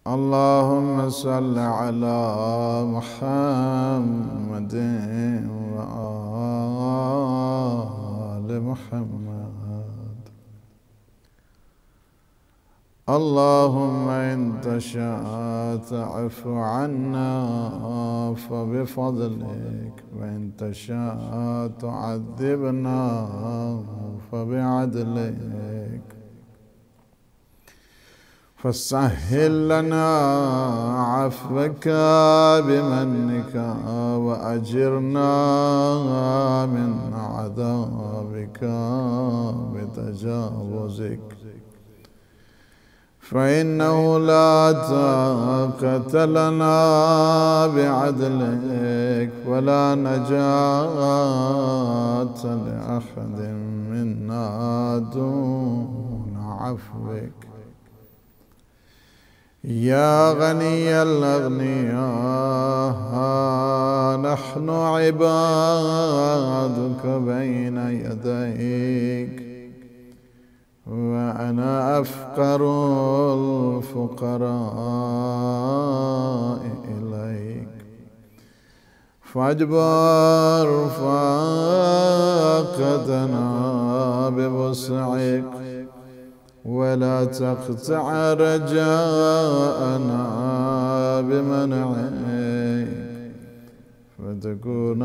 اللهم صل على محمد وآل محمد. اللهم إن تشاء تعف عنا فبفضلك، وإن تشاء تعذبنا فبعدلك، فسهل لنا عفوك بمنك وأجرنا من عذابك بتجاوزك، فإنه لا طاقة لنا بعدلك ولا نجاة لأحد منا دون عفوك. يا غني الأغنياء نحن عبادك بين يديك، وأنا أفقر الفقراء إليك، فاجبر فاقتنا بوسعك، ولا تقطع رجاءنا بمنعك، فتكون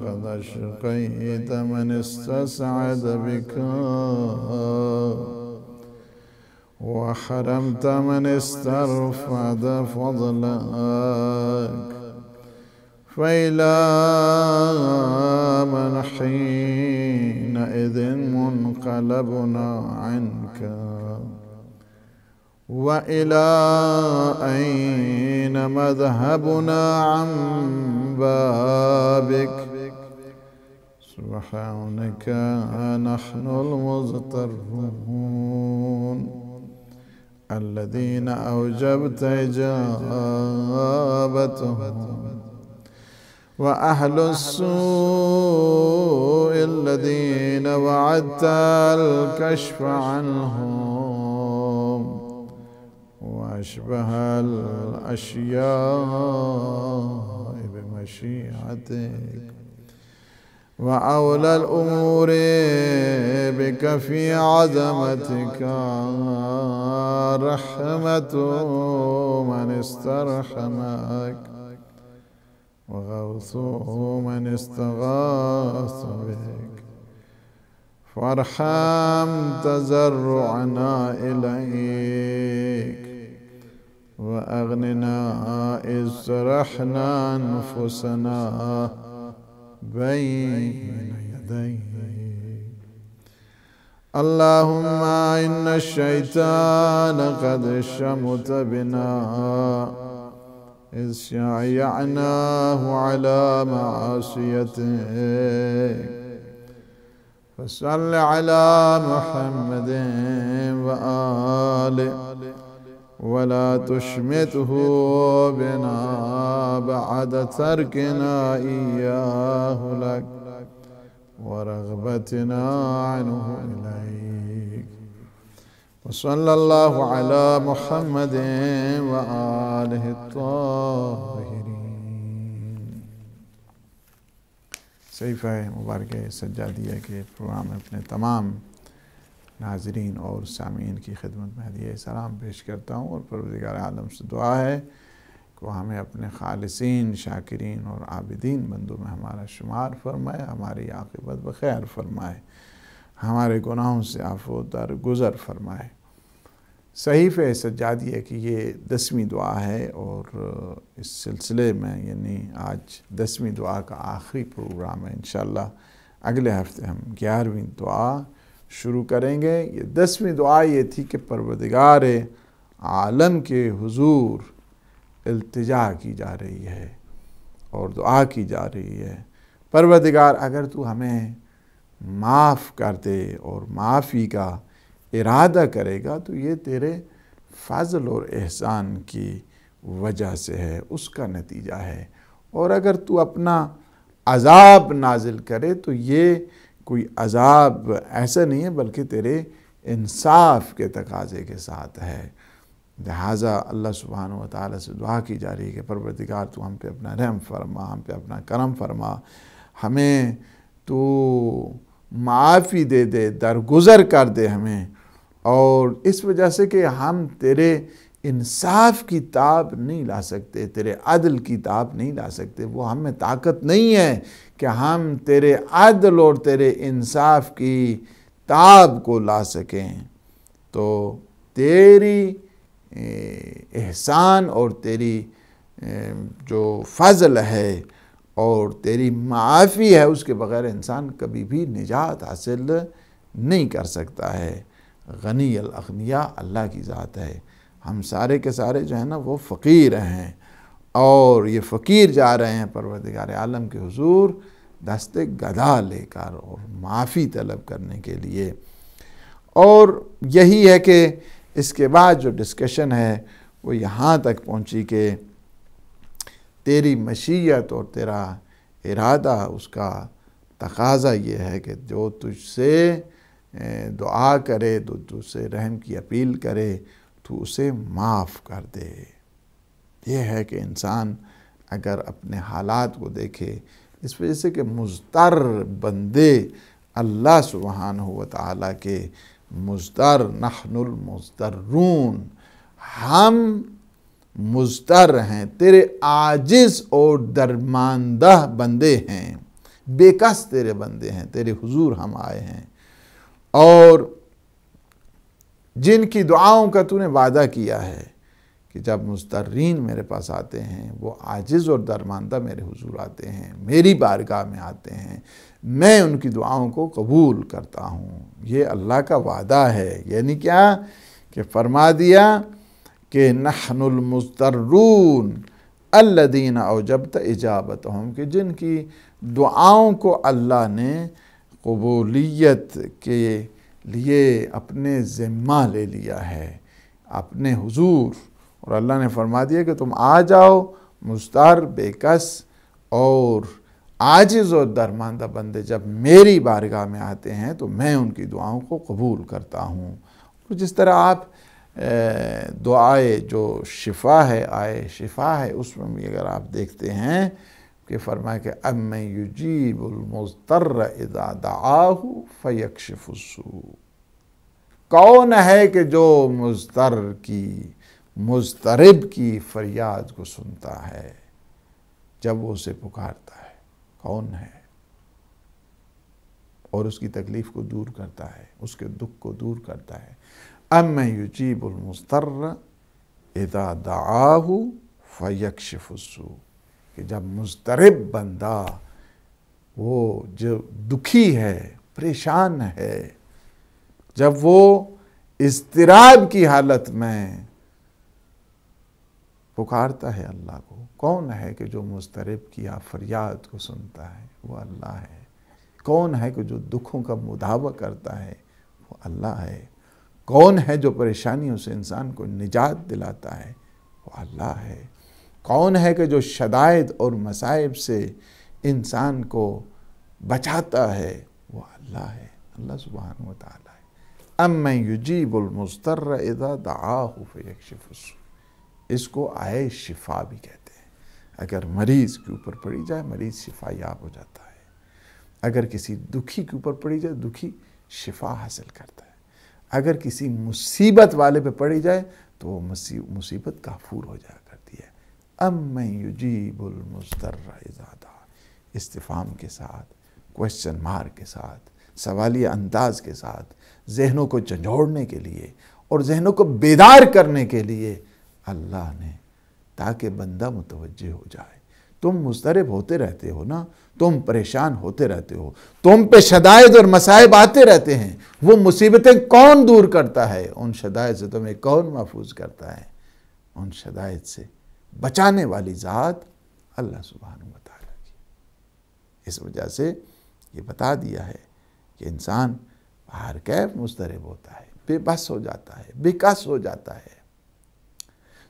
قد أشقيت من استسعد بك، وحرمت من استرفعت فضلك، فإلى من حينئذ منقلبنا عنك، وإلى أين مذهبنا عن بابك؟ سبحانك نحن المضطرون الذين أوجبت إجابتهم، وأهل السوء الذين وعدت الكشف عنهم، وأشبه الأشياء بمشيئتك، وأولى الأمور بك في عظمتك، رحمة من استرحمك، وغوث من استغاث بك، فارحم تزرعنا إليك، وأغننا إذ سرحنا أنفسنا بين يديك. اللهم إن الشيطان قد شمت بنا إذ شايعناه على معصيتك، فصل على محمد وآله، ولا تشمته بنا بعد تركنا إياه لك ورغبتنا عنه إليك. وصلى الله على محمد وآله الطاهرين. صحیفہ مبارک سجادیہ کے پروگرام میں اپنے تمام ناظرین اور سامعین کی خدمت میں ہدیہ سلام پیش کرتا ہوں، اور پروردگار عالم سے دعا ہے کہ وہ ہمیں اپنے خالصین، شاکرین اور عابدین بندوں میں ہمارا شمار فرمائے، ہماری عاقبت بخیر فرمائے، ہمارے گناہوں سے عفو درگزر فرمائے۔ صحیفہ سجادیہ کی یہ 10ویں دعا ہے، اور اس سلسلے میں یعنی آج 10ویں دعا کا آخری پروگرام ہے۔ انشاءاللہ اگلے ہفتے ہم 11ویں دعا شروع کریں گے۔ یہ 10ویں دعا یہ تھی کہ پروردگار عالم کے حضور التجا کی جا رہی ہے اور دعا کی جا رہی ہے، پروردگار اگر تو ہمیں معاف کر دے اور معافی کا ارادہ کرے گا تو یہ تیرے فضل اور احسان کی وجہ سے ہے، اس کا نتیجہ ہے، اور اگر تو اپنا عذاب نازل کرے تو یہ کوئی عذاب ایسا نہیں ہے بلکہ تیرے انصاف کے تقاضے کے ساتھ ہے۔ لہٰذا اللہ سبحانہ و تعالیٰ سے دعا کی جا رہی ہے کہ پروردگار تو ہم پہ اپنا رحم فرما، ہم پہ اپنا کرم فرما، ہمیں تو معافی دے دے، درگزر کر دے ہمیں، اور اس وجہ سے کہ ہم تیرے انصاف کی تاب نہیں لا سکتے، تیرے عدل کی تاب نہیں لا سکتے، وہ ہم میں طاقت نہیں ہے کہ ہم تیرے عدل اور تیرے انصاف کی تاب کو لا سکیں۔ تو تیری احسان اور تیری جو فضل ہے اور تیری معافی ہے، اس کے بغیر انسان کبھی بھی نجات حاصل نہیں کر سکتا ہے۔ غنی الاغنیاء اللہ کی ذات ہے، ہم سارے کے سارے جو ہیں نا وہ فقیر ہیں، اور یہ فقیر جا رہے ہیں پروردگار عالم کے حضور دست گدا لے کر اور معافی طلب کرنے کے لیے۔ اور یہی ہے کہ اس کے بعد جو ڈسکشن ہے وہ یہاں تک پہنچی کہ تیری مشیت اور تیرا ارادہ، اس کا تقاضا یہ ہے کہ جو تجھ سے دعا کرے، تو تجھ سے رحم کی اپیل کرے، تو اسے معاف کر دے۔ یہ ہے کہ انسان اگر اپنے حالات کو دیکھے، اس وجہ سے کہ مضطر بندے اللہ سبحانہ و تعالیٰ کے مضطر، نحن المضطرون، ہم مضطر ہیں، تیرے عاجز اور درماندہ بندے ہیں، بے کس تیرے بندے ہیں، تیرے حضور ہم آئے ہیں، اور جن کی دعاؤں کا تو نے وعدہ کیا ہے کہ جب مضطرین میرے پاس آتے ہیں، وہ عاجز اور درماندہ میرے حضور آتے ہیں، میری بارگاہ میں آتے ہیں، میں ان کی دعاؤں کو قبول کرتا ہوں۔ یہ اللہ کا وعدہ ہے، یعنی کیا کہ فرما دیا کہ نحن المضطرون الذین اوجبت اجابتہم، کہ جن کی دعاؤں کو اللہ نے قبولیت کے لیے اپنے ذمہ لے لیا ہے اپنے حضور، اور اللہ نے فرما دیا کہ تم آ جاؤ، مضطر، بے کس اور عاجز اور درماندہ بندے جب میری بارگاہ میں آتے ہیں تو میں ان کی دعاؤں کو قبول کرتا ہوں۔ اور جس طرح آپ دعائے جو شفا ہے، آئے شفا ہے، اس میں بھی اگر آپ دیکھتے ہیں کہ فرمایا کہ اَمَّن یُجِیبُ الْمُضْطَرَّ اِذَا دَعَاهُ فَیَکْشِفُ السُّوءَ، کون ہے کہ جو مضطر کی، مضطرب کی فریاد کو سنتا ہے جب وہ اسے پکارتا ہے، کون ہے، اور اس کی تکلیف کو دور کرتا ہے، اس کے دکھ کو دور کرتا ہے۔ اَمَّن یُجِیبُ الْمُضْطَرَّ اِذَا دَعَاهُ فَیَکْشِفُ السُّوءَ، کہ جب مضطرب بندہ، وہ جو دکھی ہے، پریشان ہے، جب وہ اضطراب کی حالت میں پکارتا ہے اللہ کو، کون ہے کہ جو مضطرب کی فریاد کو سنتا ہے؟ وہ اللہ ہے۔ کون ہے کہ جو دکھوں کا مداوع کرتا ہے؟ وہ اللہ ہے۔ کون ہے جو پریشانیوں سے انسان کو نجات دلاتا ہے؟ وہ اللہ ہے۔ کون ہے کہ جو شدائد اور مصائب سے انسان کو بچاتا ہے؟ وہ اللہ ہے، اللہ سبحانہ و تعالیٰ ہے۔ اَمَّن یُجِیبُ الْمُضْطَرَّ اِذَا دَعَاهُ فَیَکْشِفُ السُّوءَ، اس کو آئے شفا بھی کہتے ہیں۔ اگر مریض کے اوپر پڑی جائے، مریض شفا یاب ہو جاتا ہے۔ اگر کسی دکھی کے اوپر پڑی جائے، دکھی شفا حاصل کرتا ہے۔ اگر کسی مصیبت والے پہ پڑی جائے تو وہ مصیبت کافور ہو جایا کرتی ہے۔ اَمَّن یُجِیبُ الْمُضْطَرَّ اِذَا دَعَاهُ، استفہام کے ساتھ، کوسچن مارک کے ساتھ، سوالیہ انداز کے ساتھ، ذہنوں کو جھنجھوڑنے کے لیے اور ذہنوں کو بیدار کرنے کے لیے اللہ نے، تاکہ بندہ متوجہ ہو جائے۔ تم مضطرب ہوتے رہتے ہو نا، تم پریشان ہوتے رہتے ہو، تم پہ شدائد اور مصائب آتے رہتے ہیں، وہ مصیبتیں کون دور کرتا ہے؟ ان شدائد سے تمہیں کون محفوظ کرتا ہے؟ ان شدائد سے بچانے والی ذات اللہ سبحانہ و تعالیٰ کی۔ اس وجہ سے یہ بتا دیا ہے کہ انسان باہر کیف مضطرب ہوتا ہے، بے بس ہو جاتا ہے، بے کس ہو جاتا ہے،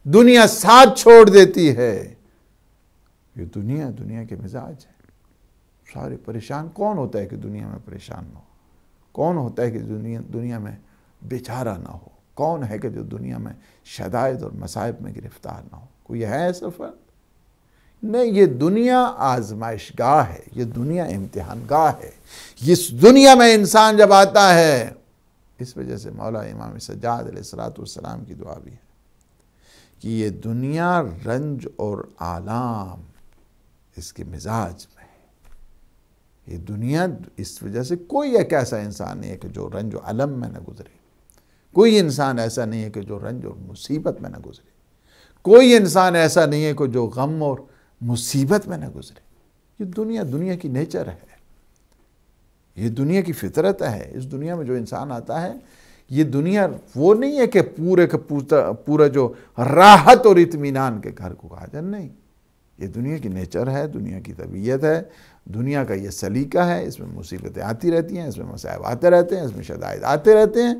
دنیا ساتھ چھوڑ دیتی ہے۔ یہ دنیا کے مزاج ہے، سارے پریشان۔ کون ہوتا ہے کہ دنیا میں پریشان نہ ہو؟ کون ہوتا ہے کہ دنیا میں بیچارہ نہ ہو؟ کون ہے کہ جو دنیا میں شدائد اور مصائب میں گرفتار نہ ہو؟ کوئی ہے ایسا فرد؟ نہیں، یہ دنیا آزمائش گاہ ہے، یہ دنیا امتحان گاہ ہے۔ اس دنیا میں انسان جب آتا ہے، اس وجہ سے مولا امام سجاد علیہ السلام کی دعا بھی ہے کہ یہ دنیا رنج اور آلام اس کے مزاج میں ہے۔ یہ دنیا اس وجہ سے کوئی ایک ایسا انسان نہیں ہے کہ جو رنج و علم میں نہ گزرے، کوئی انسان ایسا نہیں ہے کہ جو رنج اور مصیبت میں نہ گزرے، کوئی انسان ایسا نہیں ہے کہ جو غم اور مصیبت میں نہ گزرے۔ یہ دنیا کی نیچر ہے، یہ دنیا کی فطرت ہے۔ اس دنیا میں جو انسان آتا ہے، یہ دنیا وہ نہیں ہے کہ پورے کا پورا جو راحت اور اطمینان کے گھر کو کہا جائے، نہیں، یہ دنیا کی نیچر ہے، دنیا کی طبیعت ہے، دنیا کا یہ سلیقہ ہے۔ اس میں مصیبتیں آتی رہتی ہیں، اس میں مصائب آتے رہتے ہیں، اس میں شدائد آتے رہتے ہیں،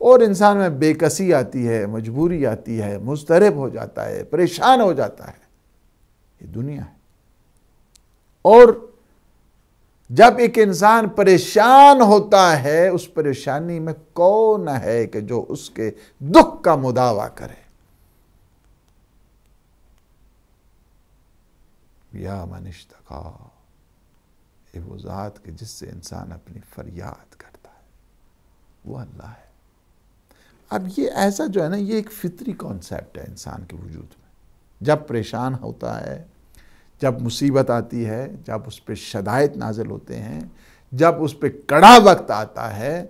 اور انسان میں بے کسی آتی ہے، مجبوری آتی ہے، مضطرب ہو جاتا ہے، پریشان ہو جاتا ہے۔ یہ دنیا ہے۔ اور جب ایک انسان پریشان ہوتا ہے، اس پریشانی میں کون ہے کہ جو اس کے دکھ کا مداوع کرے؟ یا من اشتکا، یہ وہ ذات کہ جس سے انسان اپنی فریاد کرتا ہے، وہ اللہ ہے۔ اب یہ ایسا جو ہے نا، یہ ایک فطری کانسیپٹ ہے انسان کے وجود میں۔ جب پریشان ہوتا ہے، جب مصیبت آتی ہے، جب اس پہ شدائد نازل ہوتے ہیں، جب اس پہ کڑا وقت آتا ہے،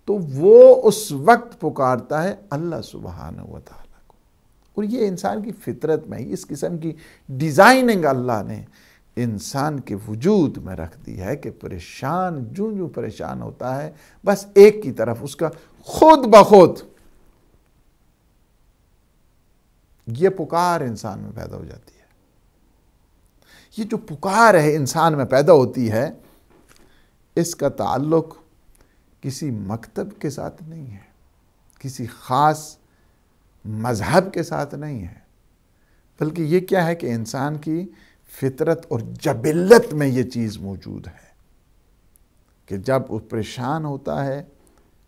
تو وہ اس وقت پکارتا ہے اللہ سبحانہ و تعالیٰ کو۔ اور یہ انسان کی فطرت میں، اس قسم کی ڈیزائننگ اللہ نے انسان کے وجود میں رکھ دی ہے کہ پریشان جو پریشان ہوتا ہے، بس ایک کی طرف اس کا خود بخود یہ پکار انسان میں پیدا ہو جاتی ہے۔ یہ جو پکار ہے انسان میں پیدا ہوتی ہے، اس کا تعلق کسی مکتب کے ساتھ نہیں ہے، کسی خاص مذہب کے ساتھ نہیں ہے، بلکہ یہ کیا ہے کہ انسان کی فطرت اور جبلت میں یہ چیز موجود ہے کہ جب وہ پریشان ہوتا ہے،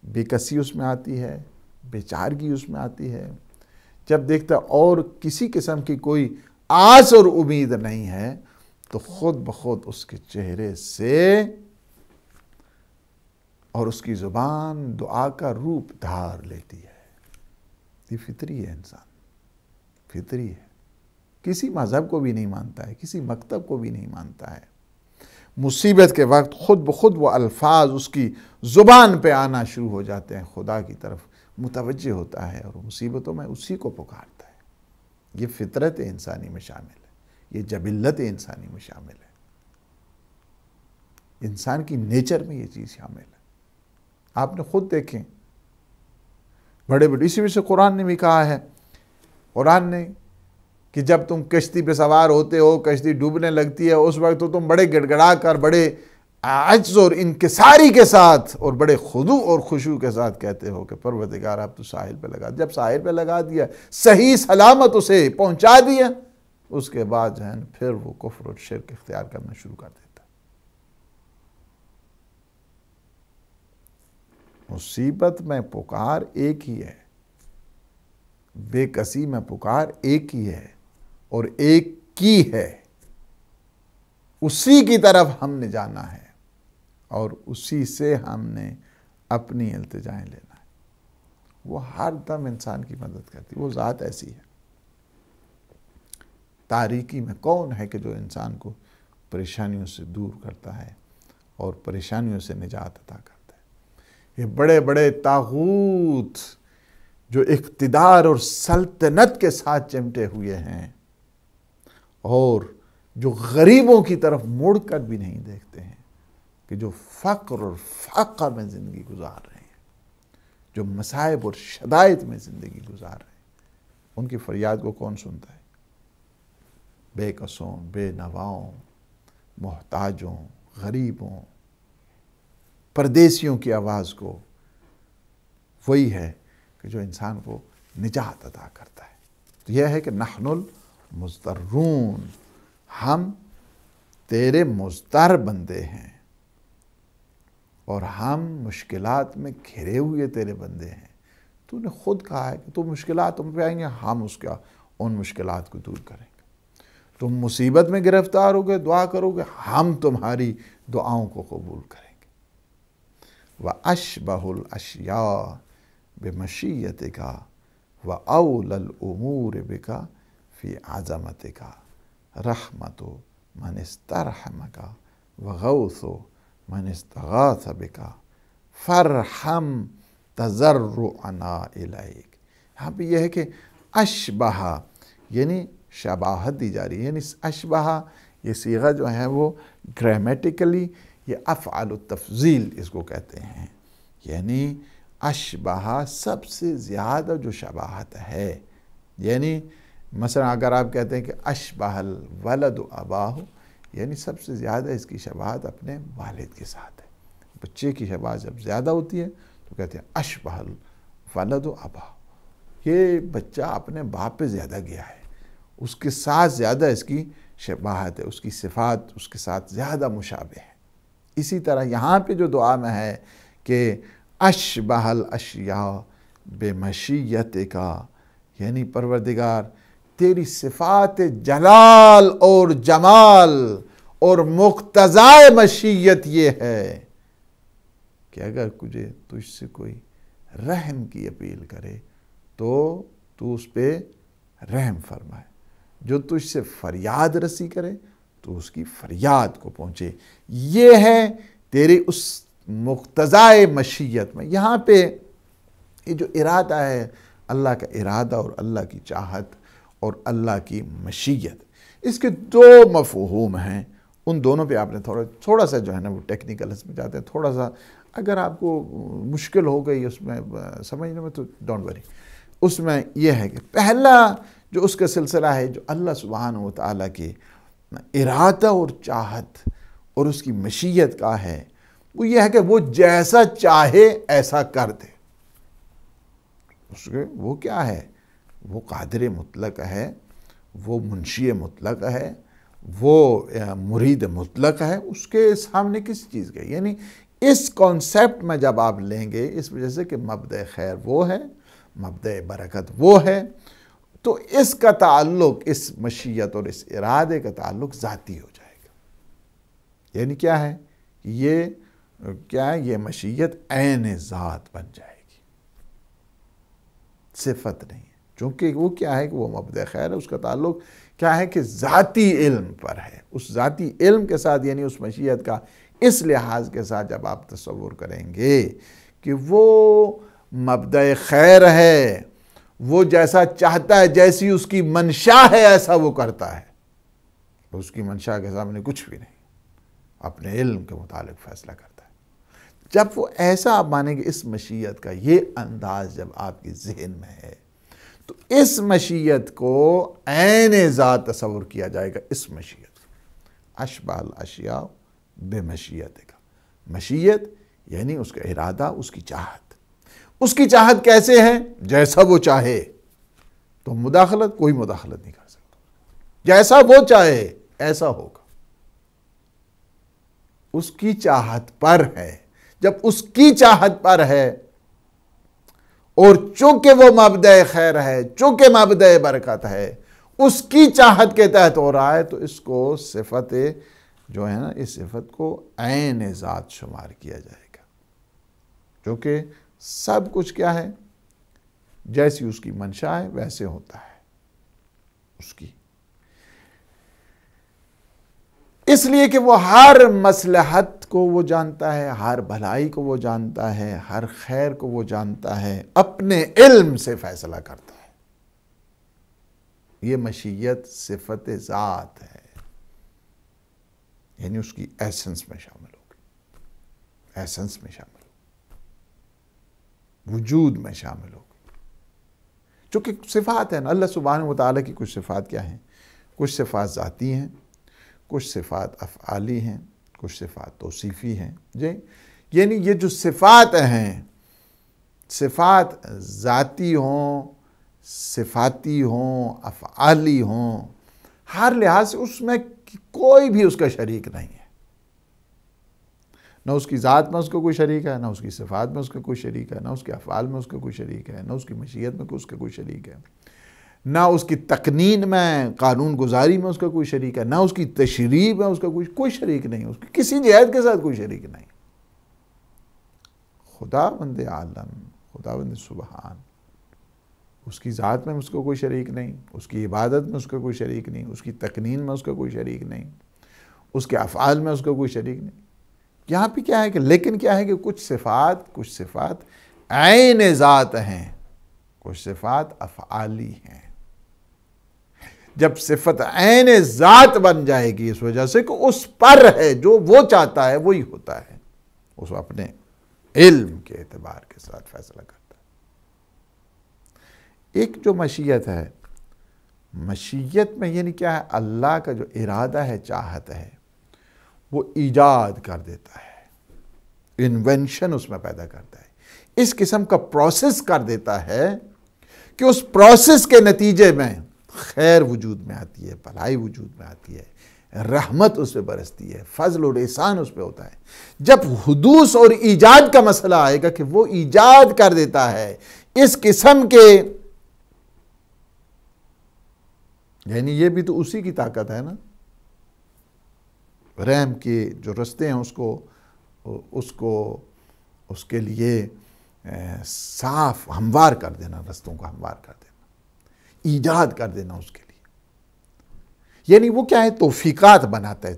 بے کسی اس میں آتی ہے، بے چارگی اس میں آتی ہے، جب دیکھتا اور کسی قسم کی کوئی آس اور امید نہیں ہے، تو خود بخود اس کے چہرے سے اور اس کی زبان دعا کا روپ دھار لیتی ہے۔ یہ فطری ہے، انسان فطری ہے، کسی مذہب کو بھی نہیں مانتا ہے، کسی مکتب کو بھی نہیں مانتا ہے۔ مصیبت کے وقت خود بخود وہ الفاظ اس کی زبان پہ آنا شروع ہو جاتے ہیں، خدا کی طرف متوجہ ہوتا ہے اور مصیبتوں میں اسی کو پکارتا ہے۔ یہ فطرت انسانی میں شامل ہے، یہ جبلت انسانی میں شامل ہے، انسان کی نیچر میں یہ چیز شامل ہے۔ آپ نے خود دیکھیں، بڑے بڑے، اسی وجہ سے قرآن نے بھی کہا ہے، قرآن نے کہ جب تم کشتی پہ سوار ہوتے ہو، کشتی ڈوبنے لگتی ہے، اس وقت تو تم بڑے گڑ گڑا کر، بڑے عجز اور انکساری کے ساتھ اور بڑے خضوع اور خشوع کے ساتھ کہتے ہو کہ پروردگار آپ تو ساحل پہ لگا۔ جب ساحل پہ لگا دیا، صحیح سلامت اسے پہنچا دیا، اس کے بعد جو ہے پھر وہ کفر اور شرک اختیار کرنا شروع کر دیتا۔ مصیبت میں پکار ایک ہی ہے، بے کسی میں پکار ایک ہی ہے، اور ایک کی ہے، اسی کی طرف ہم نے جانا ہے اور اسی سے ہم نے اپنی التجائیں لینا ہے۔ وہ ہر دم انسان کی مدد کرتی ہے، وہ ذات ایسی ہے۔ تاریکی میں کون ہے کہ جو انسان کو پریشانیوں سے دور کرتا ہے اور پریشانیوں سے نجات عطا کرتا ہے؟ یہ بڑے بڑے طاغوت جو اقتدار اور سلطنت کے ساتھ چمٹے ہوئے ہیں اور جو غریبوں کی طرف مڑ کر بھی نہیں دیکھتے ہیں، کہ جو فقر اور فاقہ میں زندگی گزار رہے ہیں، جو مصائب اور شدائد میں زندگی گزار رہے ہیں، ان کی فریاد کو کون سنتا ہے؟ بے کسوں، بے نواؤں، محتاجوں، غریبوں، پردیسیوں کی آواز کو وہی ہے کہ جو انسان کو نجات عطا کرتا ہے۔ تو یہ ہے کہ نحن المضطرون، ہم تیرے مضطر بندے ہیں اور ہم مشکلات میں گھرے ہوئے تیرے بندے ہیں، تو نے خود کہا ہے کہ تو مشکلات تم پہ آئیں گے، ہم ان مشکلات کو دور کریں گے۔ تم مصیبت میں گرفتار ہو گے، دعا کرو گے، ہم تمہاری دعاؤں کو قبول کریں گے۔ وَأَشْبَهُ الْأَشْيَاءِ بِمَشِيَّتِكَ وَأَوْلَى الْأُمُورِ بِكَ فِي عَظَمَتِكَ رَحْمَةُ مَنِ اسْتَرْحَمَكَ وَغَوْثُ مَنِ اسْتَغَاثَ بِكَ فَارْحَمْ تَضَرُّعْنَا إِلَيْكَ۔ یہاں پہ یہ ہے کہ اشبہ یعنی شباہت دی جا رہی ہے، یعنی اشبہ یہ صیغہ جو ہے وہ گرامیٹیکلی یہ افعال التفضیل اس کو کہتے ہیں، یعنی اشبہ سب سے زیادہ جو شباہت ہے، یعنی مثلا اگر آپ کہتے ہیں کہ اشبہ الولد اباہ، یعنی سب سے زیادہ اس کی شباہت اپنے والد کے ساتھ ہے۔ بچے کی شباہت جب زیادہ ہوتی ہے تو کہتے ہیں اشبہ الولد اباہ، یہ بچہ اپنے باپ پہ زیادہ گیا ہے، اس کے ساتھ زیادہ اس کی شباہت ہے، اس کی صفات اس کے ساتھ زیادہ مشابہ ہے۔ اسی طرح یہاں پہ جو دعا میں ہے کہ اشبہ الاشیاء بمشیتک، یعنی پروردگار تیری صفات جلال اور جمال اور مقتضائے مشیت یہ ہے کہ اگر تجھ سے کوئی رحم کی اپیل کرے تو اس پہ رحم فرمائے، جو تجھ سے فریاد رسی کرے تو اس کی فریاد کو پہنچے، یہ ہے تیری اس مقتضائے مشیت میں۔ یہاں پہ یہ جو ارادہ ہے، اللہ کا ارادہ اور اللہ کی چاہت اور اللہ کی مشیت، اس کے دو مفہوم ہیں، ان دونوں پہ آپ نے تھوڑا سا جو ہے نا وہ ٹیکنیکل اس میں جاتے ہیں، تھوڑا سا اگر آپ کو مشکل ہو گئی اس میں سمجھنے میں تو ڈونٹ وری۔ اس میں یہ ہے کہ پہلا جو اس کا سلسلہ ہے جو اللہ سبحانہ و تعالیٰ کے ارادہ اور چاہت اور اس کی مشیت کا ہے، وہ یہ ہے کہ وہ جیسا چاہے ایسا کر دے۔ وہ کیا ہے؟ وہ قادر مطلق ہے، وہ منشی مطلق ہے، وہ مرید مطلق ہے، اس کے سامنے کسی چیز کا، یعنی اس کانسیپٹ میں جب آپ لیں گے اس وجہ سے کہ مبدأ خیر وہ ہے، مبدأ برکت وہ ہے، تو اس کا تعلق، اس مشیت اور اس ارادے کا تعلق ذاتی ہو جائے گا۔ یعنی کیا ہے؟ یہ مشیت عین ذات بن جائے گی، صفت نہیں ہے، چونکہ وہ کیا ہے کہ وہ مبدأ خیر ہے، اس کا تعلق کیا ہے کہ ذاتی علم پر ہے۔ اس ذاتی علم کے ساتھ، یعنی اس مشیت کا اس لحاظ کے ساتھ جب آپ تصور کریں گے کہ وہ مبدأ خیر ہے، وہ جیسا چاہتا ہے، جیسی اس کی منشا ہے ایسا وہ کرتا ہے، اس کی منشا کے سامنے کچھ بھی نہیں، اپنے علم کے متعلق فیصلہ کرتا ہے۔ جب وہ ایسا آپ مانیں گے، اس مشیت کا یہ انداز جب آپ کے ذہن میں ہے تو اس مشیت کو عین ذات تصور کیا جائے گا۔ اس مشیت اشبہ الاشیاء بمشیتک، مشیت یعنی اس کا ارادہ، اس کی چاہت۔ اس کی چاہت کیسے ہے؟ جیسا وہ چاہے، تو مداخلت کوئی مداخلت نہیں کر سکتا، جیسا وہ چاہے ایسا ہوگا، اس کی چاہت پر ہے۔ جب اس کی چاہت پر ہے اور چونکہ وہ مبدأ خیر ہے، چونکہ مبدأ برکت ہے، اس کی چاہت کے تحت ہو رہا ہے، تو اس کو صفت جو ہے نا، اس صفت کو عین ذات شمار کیا جائے گا، کیونکہ سب کچھ کیا ہے؟ جیسی اس کی منشا ہے ویسے ہوتا ہے اس کی، اس لیے کہ وہ ہر مصلحت کو وہ جانتا ہے، ہر بھلائی کو وہ جانتا ہے، ہر خیر کو وہ جانتا ہے، اپنے علم سے فیصلہ کرتا ہے۔ یہ مشیت صفت ذات ہے، یعنی اس کی ایسنس میں شامل ہوگی، ایسنس میں شامل ہوگی، وجود میں شامل ہوگی، چونکہ صفات ہیں نا اللہ سبحانہ و تعالیٰ کی۔ کچھ صفات کیا ہیں؟ کچھ صفات ذاتی ہیں، کچھ صفات افعالی ہیں، کچھ صفات توصیفی ہیں، یعنی یہ جو صفات ہیں، صفات ذاتی ہوں، صفاتی ہوں، افعالی ہوں، ہر لحاظ سے اس میں کوئی بھی اس کا شریک نہیں ہے۔ نہ اس کی ذات میں اس کا کوئی شریک ہے، نہ اس کی صفات میں اس کا کوئی شریک ہے، نہ اس کے افعال میں اس کا کوئی شریک ہے، نہ اس کی مشیت میں اس کا کوئی شریک ہے، نہ اس کی تقنین میں، قانون گزاری میں اس کا کوئی شریک ہے، نہ اس کی تشریح میں اس کا کوئی شریک نہیں، اس کی کسی جہت کے ساتھ کوئی شریک نہیں۔ خداوند عالم، خداوند سبحان، اس کی ذات میں اس کو کوئی شریک نہیں، اس کی عبادت میں اس کا کوئی شریک نہیں، اس کی تقنین میں اس کا کوئی شریک نہیں، اس کے افعال میں اس کا کوئی شریک نہیں۔ یہاں پہ کیا ہے کہ لیکن کیا ہے کہ کچھ صفات عین ذات ہیں، کچھ صفات افعالی ہیں۔ جب صفت عین ذات بن جائے گی اس وجہ سے کہ اس پر ہے، جو وہ چاہتا ہے وہی ہوتا ہے، اس اپنے علم کے اعتبار کے ساتھ فیصلہ کرتا ہے۔ ایک جو مشیت ہے، مشیت میں یعنی کیا ہے، اللہ کا جو ارادہ ہے، چاہت ہے، وہ ایجاد کر دیتا ہے، انوینشن اس میں پیدا کرتا ہے، اس قسم کا پروسیس کر دیتا ہے کہ اس پروسیس کے نتیجے میں خیر وجود میں آتی ہے، بھلائی وجود میں آتی ہے، رحمت اس پہ برستی ہے، فضل اور احسان اس پہ ہوتا ہے۔ جب حدوث اور ایجاد کا مسئلہ آئے گا کہ وہ ایجاد کر دیتا ہے اس قسم کے، یعنی یہ بھی تو اسی کی طاقت ہے نا، رحم کے جو رستے ہیں اس کے لیے صاف ہموار کر دینا، رستوں کو ہموار کر دینا، ایجاد کر دینا اس کے لیے، یعنی وہ کیا ہے، توفیقات بناتا ہے۔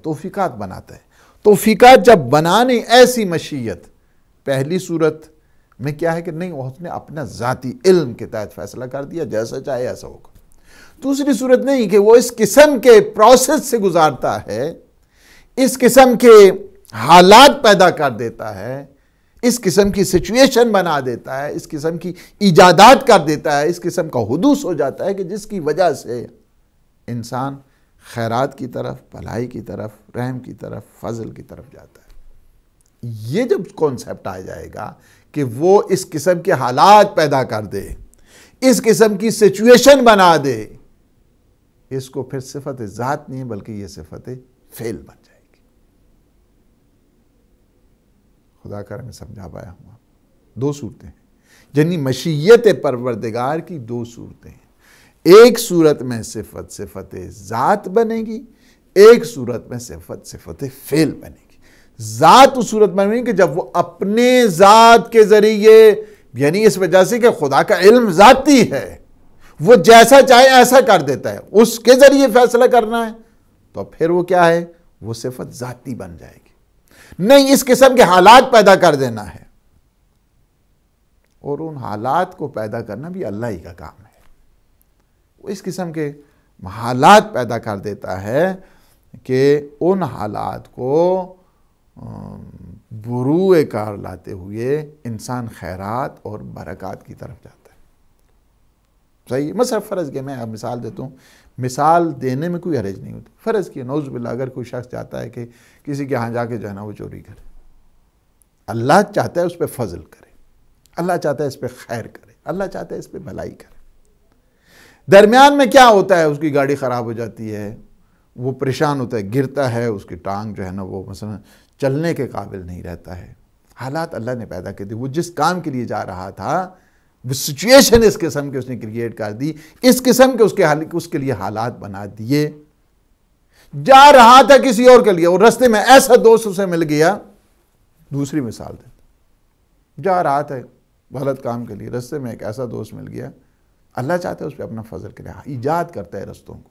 توفیقات جب بنانے، ایسی مشیت پہلی صورت میں کیا ہے کہ نہیں، اس نے اپنا ذاتی علم کے تحت فیصلہ کر دیا، جیسا چاہے ایسا ہوگا۔ دوسری صورت نہیں کہ وہ اس قسم کے پروسیس سے گزارتا ہے، اس قسم کے حالات پیدا کر دیتا ہے، اس قسم کی سچویشن بنا دیتا ہے، اس قسم کی ایجادات کر دیتا ہے، اس قسم کا حدوث ہو جاتا ہے کہ جس کی وجہ سے انسان خیرات کی طرف، بھلائی کی طرف، رحم کی طرف، فضل کی طرف جاتا ہے۔ یہ جب کانسیپٹ آ جائے گا کہ وہ اس قسم کے حالات پیدا کر دے، اس قسم کی سچویشن بنا دے، اس کو پھر صفت ذات نہیں بلکہ یہ صفت فعل بن جائے گی۔ خدا کرے میں سمجھا پایا ہوں۔ دو صورتیں ہیں، یعنی مشیت پروردگار کی دو صورتیں ہیں۔ ایک صورت میں صفت ذات بنے گی، ایک صورت میں صفت فعل بنے گی۔ ذات اس صورت میں بنے گی کہ جب وہ اپنے ذات کے ذریعے، یعنی اس وجہ سے کہ خدا کا علم ذاتی ہے، وہ جیسا چاہے ایسا کر دیتا ہے، اس کے ذریعے فیصلہ کرنا ہے، تو پھر وہ کیا ہے، وہ صفت ذاتی بن جائے گی۔ نہیں، اس قسم کے حالات پیدا کر دینا ہے، اور ان حالات کو پیدا کرنا بھی اللہ ہی کا کام ہے۔ وہ اس قسم کے حالات پیدا کر دیتا ہے کہ ان حالات کو بروئے کار لاتے ہوئے انسان خیرات اور برکات کی طرف جاتا ہے۔ صحیح، مثلا فرض کیا، میں اب مثال دیتا ہوں، مثال دینے میں کوئی حرج نہیں ہوتی۔ فرض کیا نعوذ باللہ اگر کوئی شخص چاہتا ہے کہ کسی کے ہاں جا کے جو ہے نا وہ چوری کرے، اللہ چاہتا ہے اس پہ فضل کرے، اللہ چاہتا ہے اس پہ خیر کرے، اللہ چاہتا ہے اس پہ بھلائی کرے۔ درمیان میں کیا ہوتا ہے، اس کی گاڑی خراب ہو جاتی ہے، وہ پریشان ہوتا ہے، گرتا ہے، اس کی ٹانگ جو ہے نا وہ مثلا چلنے کے قابل نہیں رہتا ہے۔ حالات اللہ نے پیدا کر دی، وہ جس کام کے لیے جا رہا تھا وہ سچویشن اس قسم کے اس نے کریٹ کر دی، اس قسم کے اس کے لیے حالات بنا دیے۔ جا رہا تھا کسی اور کے لیے، اور رستے میں ایسا دوست اسے مل گیا، دوسری مثال دیتا، جا رہا تھا غلط کام کے لیے، رستے میں ایک ایسا دوست مل گیا، اللہ چاہتا ہے اس پہ اپنا فضل کرے، ایجاد کرتا ہے رستوں کو۔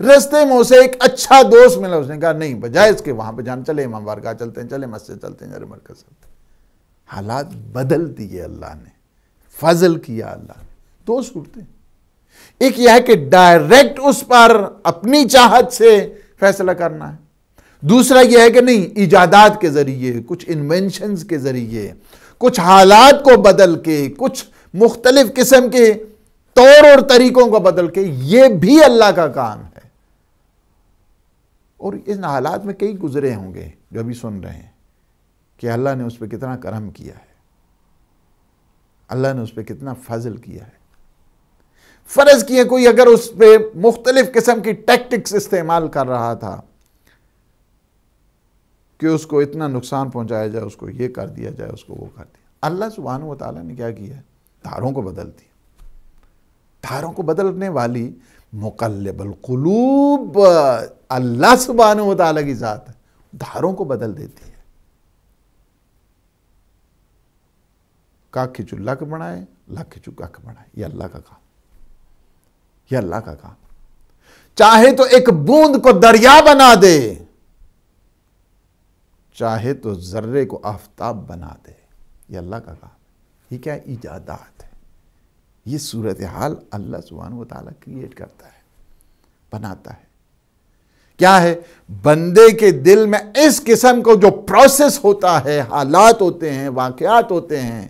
رستے میں اسے ایک اچھا دوست ملا، اس نے کہا نہیں، بجائے اس کے وہاں پہ جانا، چلے امام بارگاہ چلتے ہیں، چلے مسجد چلتے ہیں، چلے مرکز چلتے ہیں۔ حالات بدل دیے اللہ نے، فضل کیا اللہ نے۔ دو صورتیں، ایک یہ ہے کہ ڈائریکٹ اس پر اپنی چاہت سے فیصلہ کرنا ہے، دوسرا یہ ہے کہ نہیں، ایجادات کے ذریعے، کچھ انوینشنز کے ذریعے، کچھ حالات کو بدل کے، کچھ مختلف قسم کے طور اور طریقوں کو بدل کے، یہ بھی اللہ کا کام ہے۔ اور ان حالات میں کئی گزرے ہوں گے جو ابھی سن رہے ہیں کہ اللہ نے اس پہ کتنا کرم کیا ہے، اللہ نے اس پہ کتنا فضل کیا ہے۔ فرض کیے کوئی اگر اس پہ مختلف قسم کی ٹیکٹکس استعمال کر رہا تھا کہ اس کو اتنا نقصان پہنچایا جائے، اس کو یہ کر دیا جائے، اس کو وہ کر دیا۔ اللہ سبحانہ و تعالیٰ نے کیا کیا ہے؟ دھاروں کو بدل دیا۔ دھاروں کو بدلنے والی مقلب القلوب اللہ سبحانہ و تعالیٰ کی ذات ہے، دھاروں کو بدل دیتی ہے۔ کاک کھچو لک بنائے، لک کھچو کاک بنائے، یہ اللہ کا کام، یہ اللہ کا کام۔ چاہے تو ایک بوند کو دریا بنا دے، چاہے تو ذرے کو آفتاب بنا دے، یہ اللہ کا کام۔ یہ کیا ایجادات ہے؟ یہ صورتحال اللہ سبحانہ و تعالیٰ کریٹ کرتا ہے، بناتا ہے۔ کیا ہے؟ بندے کے دل میں اس قسم کو جو پروسیس ہوتا ہے، حالات ہوتے ہیں، واقعات ہوتے ہیں،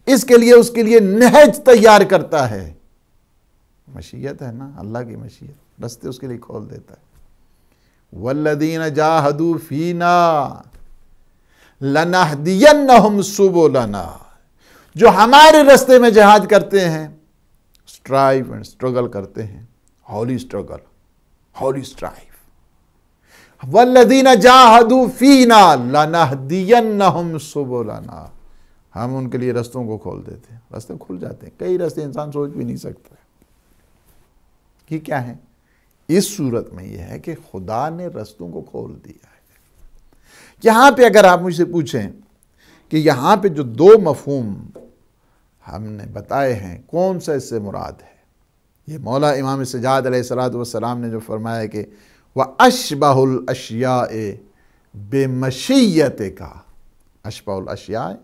اس کے لیے نہج تیار کرتا ہے۔ مشیت ہے نا، اللہ کی مشیت، رستے اس کے لیے کھول دیتا ہے۔ وَالَّذِينَ جَاهَدُوا فِينَا لَنَهْدِيَنَّهُمْ سُبُلَنَا، جو ہمارے رستے میں جہاد کرتے ہیں، اسٹرائیو اینڈ اسٹرگل کرتے ہیں، ہولی اسٹرگل، ہولی اسٹرائیو۔ وَالَّذِينَ جَاهَدُوا فِينَا لَنَهْدِيَنَّهُمْ سُبُلَنَا، ہم ان کے لیے رستوں کو کھول دیتے ہیں، رستے کھل جاتے ہیں، کئی رستے انسان سوچ بھی نہیں سکتا ہے۔ یہ کیا ہے؟ اس صورت میں یہ ہے کہ خدا نے رستوں کو کھول دیا ہے۔ یہاں پہ اگر آپ مجھ سے پوچھیں کہ یہاں پہ جو دو مفہوم ہم نے بتائے ہیں، کون سا اس سے مراد ہے؟ یہ مولا امام سجاد علیہ السلام نے جو فرمایا کہ وَأَشْبَهُ الْأَشْيَاءِ بِمَشِيَّتِكَ، أَشْبَهُ الْأَشْيَاءِ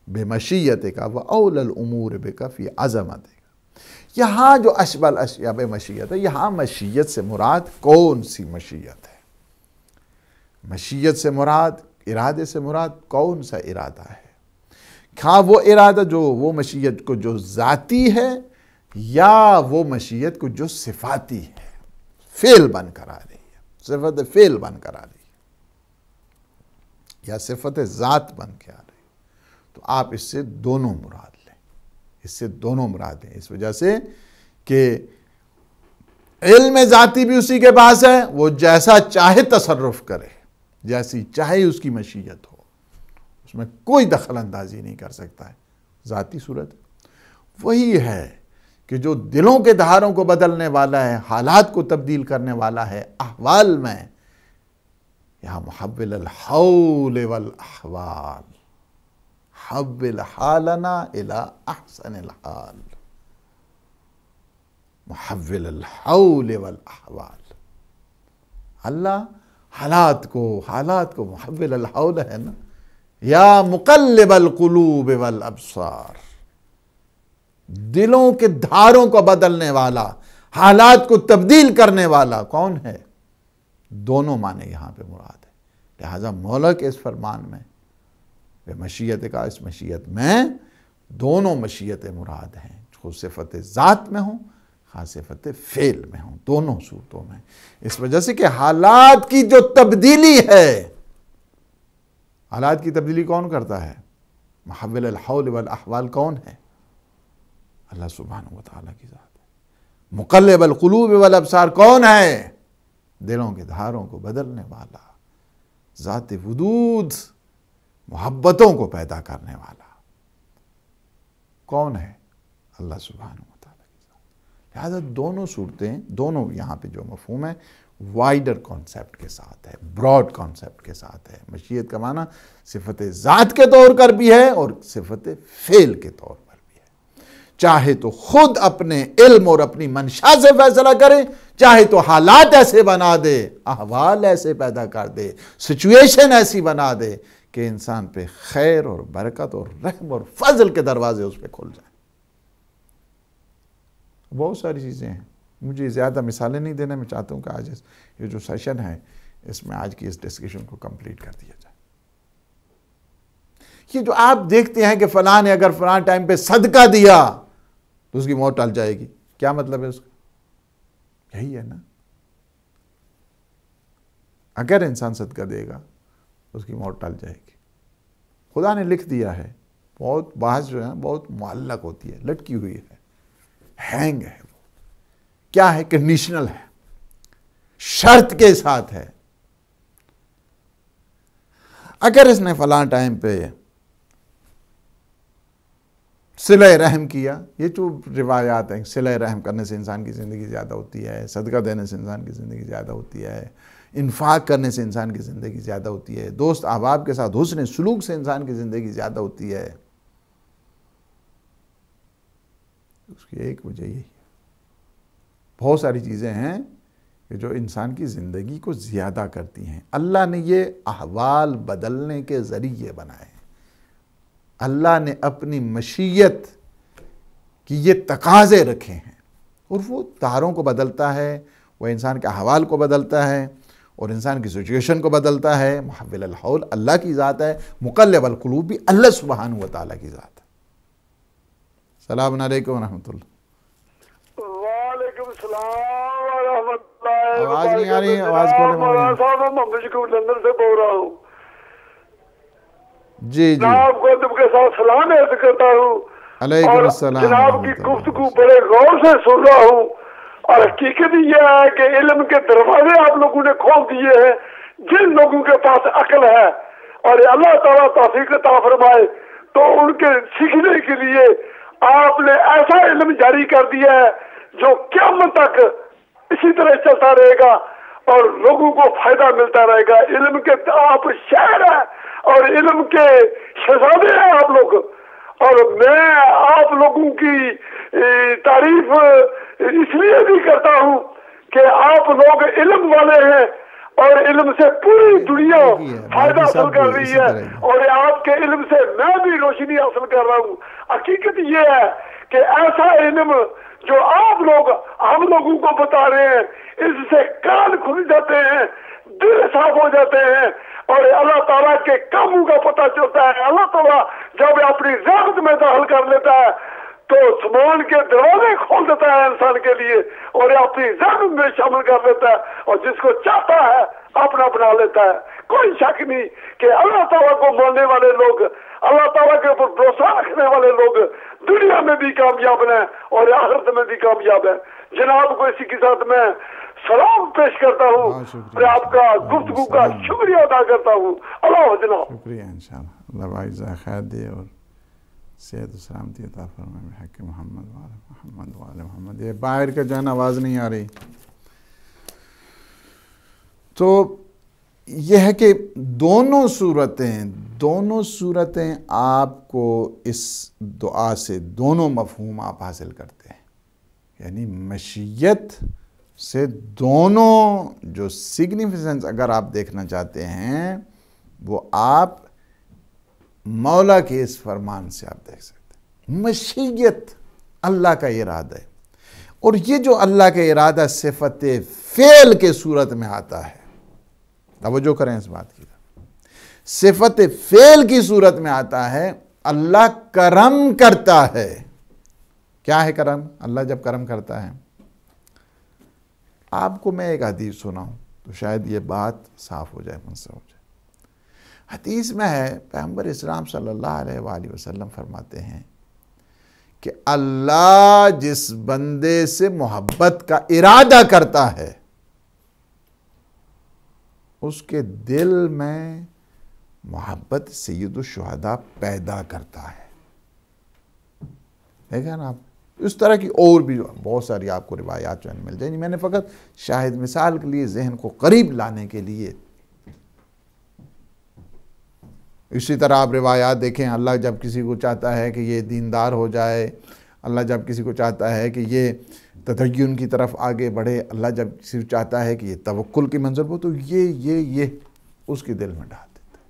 بِمَشِيَّتِكَ وَأَوْلَى الْأُمُورِ بِكَ فِي عَظَمَتِكَ۔ یہاں جو اشبہ الاشیاء بمشیت ہے، یہاں مشیت سے مراد کون سی مشیت ہے؟ مشیت سے مراد، ارادے سے مراد کون سا ارادہ ہے؟ کیا وہ ارادہ جو وہ مشیت کو جو ذاتی ہے، یا وہ مشیت کو جو صفاتی ہے، فعل بن کر آ رہی ہے، صفت فعل بن کر آ رہی ہے، یا صفت ذات بن کے آ رہی ہے؟ تو آپ اس سے دونوں مراد، اس سے دونوں مراد ہیں، اس وجہ سے کہ علم ذاتی بھی اسی کے پاس ہے، وہ جیسا چاہے تصرف کرے، جیسی چاہے اس کی مشیت ہو، اس میں کوئی دخل اندازی نہیں کر سکتا ہے، ذاتی صورت۔ وہی ہے کہ جو دلوں کے دھاروں کو بدلنے والا ہے، حالات کو تبدیل کرنے والا ہے احوال میں، یہاں محول الحول والاحوال، حول حالنا الى احسن الحال، محول الحول والاحوال۔ اللہ حالات کو محول الحول ہے نا، یا مقلب القلوب والابصار، دلوں کے دھاروں کو بدلنے والا، حالات کو تبدیل کرنے والا کون ہے؟ دونوں معنی یہاں پہ مراد ہے۔ لہذا مولا کے اس فرمان میں مشیت کا، اس مشیت میں دونوں مشیتیں مراد ہیں، جو صفت ذات میں ہوں، خاص صفت فعل میں ہوں، دونوں صورتوں میں۔ اس وجہ سے کہ حالات کی جو تبدیلی ہے، حالات کی تبدیلی کون کرتا ہے؟ محول الحول والاحوال کون ہے؟ اللہ سبحانہ وتعالیٰ کی ذات ہے۔ مقلب القلوب والابصار کون ہے؟ دلوں کے دھاروں کو بدلنے والا، ذات ودود، محبتوں کو پیدا کرنے والا کون ہے؟ اللہ سبحانہ وتعالیٰ کی ذات۔ لہذا دونوں صورتیں، دونوں یہاں پہ جو مفہوم ہے، وائڈر کانسیپٹ کے ساتھ ہے، براڈ کانسیپٹ کے ساتھ ہے۔ مشیت کا معنی صفت ذات کے طور پر بھی ہے اور صفت فعل کے طور پر بھی ہے۔ چاہے تو خود اپنے علم اور اپنی منشا سے فیصلہ کرے، چاہے تو حالات ایسے بنا دے، احوال ایسے پیدا کر دے، سچویشن ایسی بنا دے کہ انسان پہ خیر اور برکت اور رحم اور فضل کے دروازے اس پہ کھل جائیں۔ بہت ساری چیزیں ہیں، مجھے زیادہ مثالیں نہیں دینا، میں چاہتا ہوں کہ آج یہ جو سیشن ہے، اس میں آج کی اس ڈسکشن کو کمپلیٹ کر دیا جائے۔ یہ جو آپ دیکھتے ہیں کہ فلاں نے اگر فلاں ٹائم پہ صدقہ دیا تو اس کی موت ٹل جائے گی، کیا مطلب ہے اس کا؟ یہی ہے نا، اگر انسان صدقہ دے گا اس کی موت ٹل جائے گی۔ خدا نے لکھ دیا ہے، بہت بحث جو ہے بہت معلق ہوتی ہے، لٹکی ہوئی ہے، ہینگ ہے، وہ کیا ہے؟ کنڈیشنل ہے، شرط کے ساتھ ہے۔ اگر اس نے فلاں ٹائم پہ صلہ رحم کیا، یہ جو روایات ہیں، صلہ رحم کرنے سے انسان کی زندگی زیادہ ہوتی ہے، صدقہ دینے سے انسان کی زندگی زیادہ ہوتی ہے، انفاق کرنے سے انسان کی زندگی زیادہ ہوتی ہے، دوست احباب کے ساتھ حسن سلوک سے انسان کی زندگی زیادہ ہوتی ہے، اس کی ایک وجہ یہی ہے۔ بہت ساری چیزیں ہیں کہ جو انسان کی زندگی کو زیادہ کرتی ہیں۔ اللہ نے یہ احوال بدلنے کے ذریعے بنائے ہیں۔ اللہ نے اپنی مشیت کی یہ تقاضے رکھے ہیں، اور وہ تاروں کو بدلتا ہے، وہ انسان کے احوال کو بدلتا ہے، اور انسان کی سچویشن کو بدلتا ہے۔ محول الحول اللہ کی ذات ہے، مقلب القلوب بھی اللہ سبحانہ و تعالیٰ کی ذات ہے۔ السلام علیکم ورحمۃ اللہ۔ وعلیکم السلام ورحمۃ اللہ۔ آواز نہیں آ رہی، آواز کھولیں مولانا صاحب، میں محمد شکور لندن سے بول رہا ہوں۔ جی جی، جناب کو ادب کے ساتھ سلام عرض کرتا ہوں، علیکم اور السلام جناب کی گفتگو بڑے غور سے سن رہا ہوں، اور حقیقت یہ ہے کہ علم کے دروازے آپ لوگوں نے کھول دیے ہیں جن لوگوں کے پاس عقل ہے، اور اللہ تعالیٰ توفیق عطا فرمائے تو ان کے سیکھنے کے لیے آپ نے ایسا علم جاری کر دیا ہے جو قیامت تک اسی طرح چلتا رہے گا اور لوگوں کو فائدہ ملتا رہے گا۔ علم کے آپ شہر ہیں اور علم کے شہزادے ہیں آپ لوگ، اور میں آپ لوگوں کی تعریف اس لیے بھی کرتا ہوں کہ آپ لوگ علم والے ہیں اور علم سے پوری دنیا فائدہ حاصل کر رہی ہے، اور آپ کے علم سے میں بھی روشنی حاصل کر رہا ہوں۔ حقیقت یہ ہے کہ ایسا علم جو آپ لوگ ہم لوگوں کو بتا رہے ہیں، اس سے کان کھل جاتے ہیں، دل صاف ہو جاتے ہیں، اور اللہ تعالیٰ کے کاموں کا پتہ چلتا ہے۔ اللہ تعالیٰ جب اپنی ذات میں داخل کر لیتا ہے تو سمان کے دروازے کھول دیتا ہے انسان کے لیے، اور اپنی ذات میں شامل کر لیتا ہے، اور جس کو چاہتا ہے اپنا بنا لیتا ہے۔ کوئی شک نہیں کہ اللہ تعالیٰ کو ماننے والے لوگ، اللہ تعالیٰ کے اوپر بھروسہ رکھنے والے لوگ دنیا میں بھی کامیاب ہیں اور آخرت میں بھی کامیاب ہیں۔ جناب کو اسی کے ساتھ میں سلام پیش کرتا ہوں اور آپ کا گفتگو کا شکریہ ادا کرتا ہوں۔ اللہ جناب شکریہ، انشاءاللہ اللہ بھائی جزائے خیر دے اور صحت و سلامتی عطا فرمائے بحق محمد وآل محمد وآل محمد۔ یہ باہر کا جو ہے نا آواز نہیں آ رہی، تو یہ ہے کہ دونوں صورتیں آپ کو اس دعا سے دونوں مفہوم آپ حاصل کرتے ہیں، یعنی مشیت سے دونوں جو سگنیفیکنس اگر آپ دیکھنا چاہتے ہیں وہ آپ مولا کے اس فرمان سے آپ دیکھ سکتے ہیں۔ مشیت اللہ کا ارادہ ہے، اور یہ جو اللہ کا ارادہ صفت فعل کے صورت میں آتا ہے، توجہ کریں اس بات کی، صفت فعل کی صورت میں آتا ہے۔ اللہ کرم کرتا ہے۔ کیا ہے کرم؟ اللہ جب کرم کرتا ہے، آپ کو میں ایک حدیث سناؤں تو شاید یہ بات صاف ہو جائے، منصف ہو جائے۔ حدیث میں ہے، پیغمبر اسلام صلی اللہ علیہ وآلہ وسلم فرماتے ہیں کہ اللہ جس بندے سے محبت کا ارادہ کرتا ہے اس کے دل میں محبت سید الشہداء پیدا کرتا ہے۔ دیکھیں نا آپ، اس طرح کی اور بھی بہت ساری آپ کو روایات جو مل جائیں گی، میں نے فقط شاہد مثال کے لیے ذہن کو قریب لانے کے لیے۔ اسی طرح آپ روایات دیکھیں، اللہ جب کسی کو چاہتا ہے کہ یہ دیندار ہو جائے، اللہ جب کسی کو چاہتا ہے کہ یہ تدین کی طرف آگے بڑھے، اللہ جب کسی کو چاہتا ہے کہ یہ توکل کی منزل ہو، تو یہ اس کے دل میں ڈال دیتا ہے۔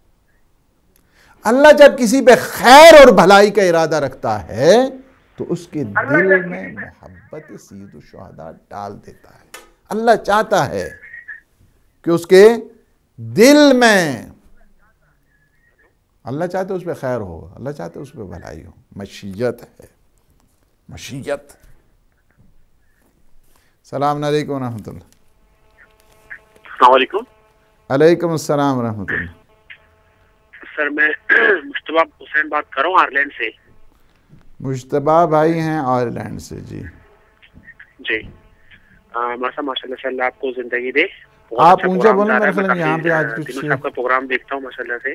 اللہ جب کسی پہ خیر اور بھلائی کا ارادہ رکھتا ہے تو اس کے دل میں محبت سید الشہداء ڈال دیتا ہے۔ اللہ چاہتا ہے کہ اس کے دل میں، اللہ چاہتے اس پہ خیر ہو، اللہ چاہتے اس پہ بھلائی ہو۔ مشیت ہے، مشیت۔ السلام علیکم ورحمۃ اللہ۔ السلام علیکم۔ علیکم السلام ورحمۃ اللہ۔ سر میں مشتبہ حسین بات کر رہا ہوں آئرلینڈ سے۔ مشتبہ بھائی ہیں آئرلینڈ سے، جی جی ماشاء اللہ سے اللہ آپ کو زندگی دے۔ آپ اونچا بولیں، میرے خیال میں یہاں پہ آج کچھ آپ کا پروگرام دیکھتا ہوں ماشاء اللہ سے۔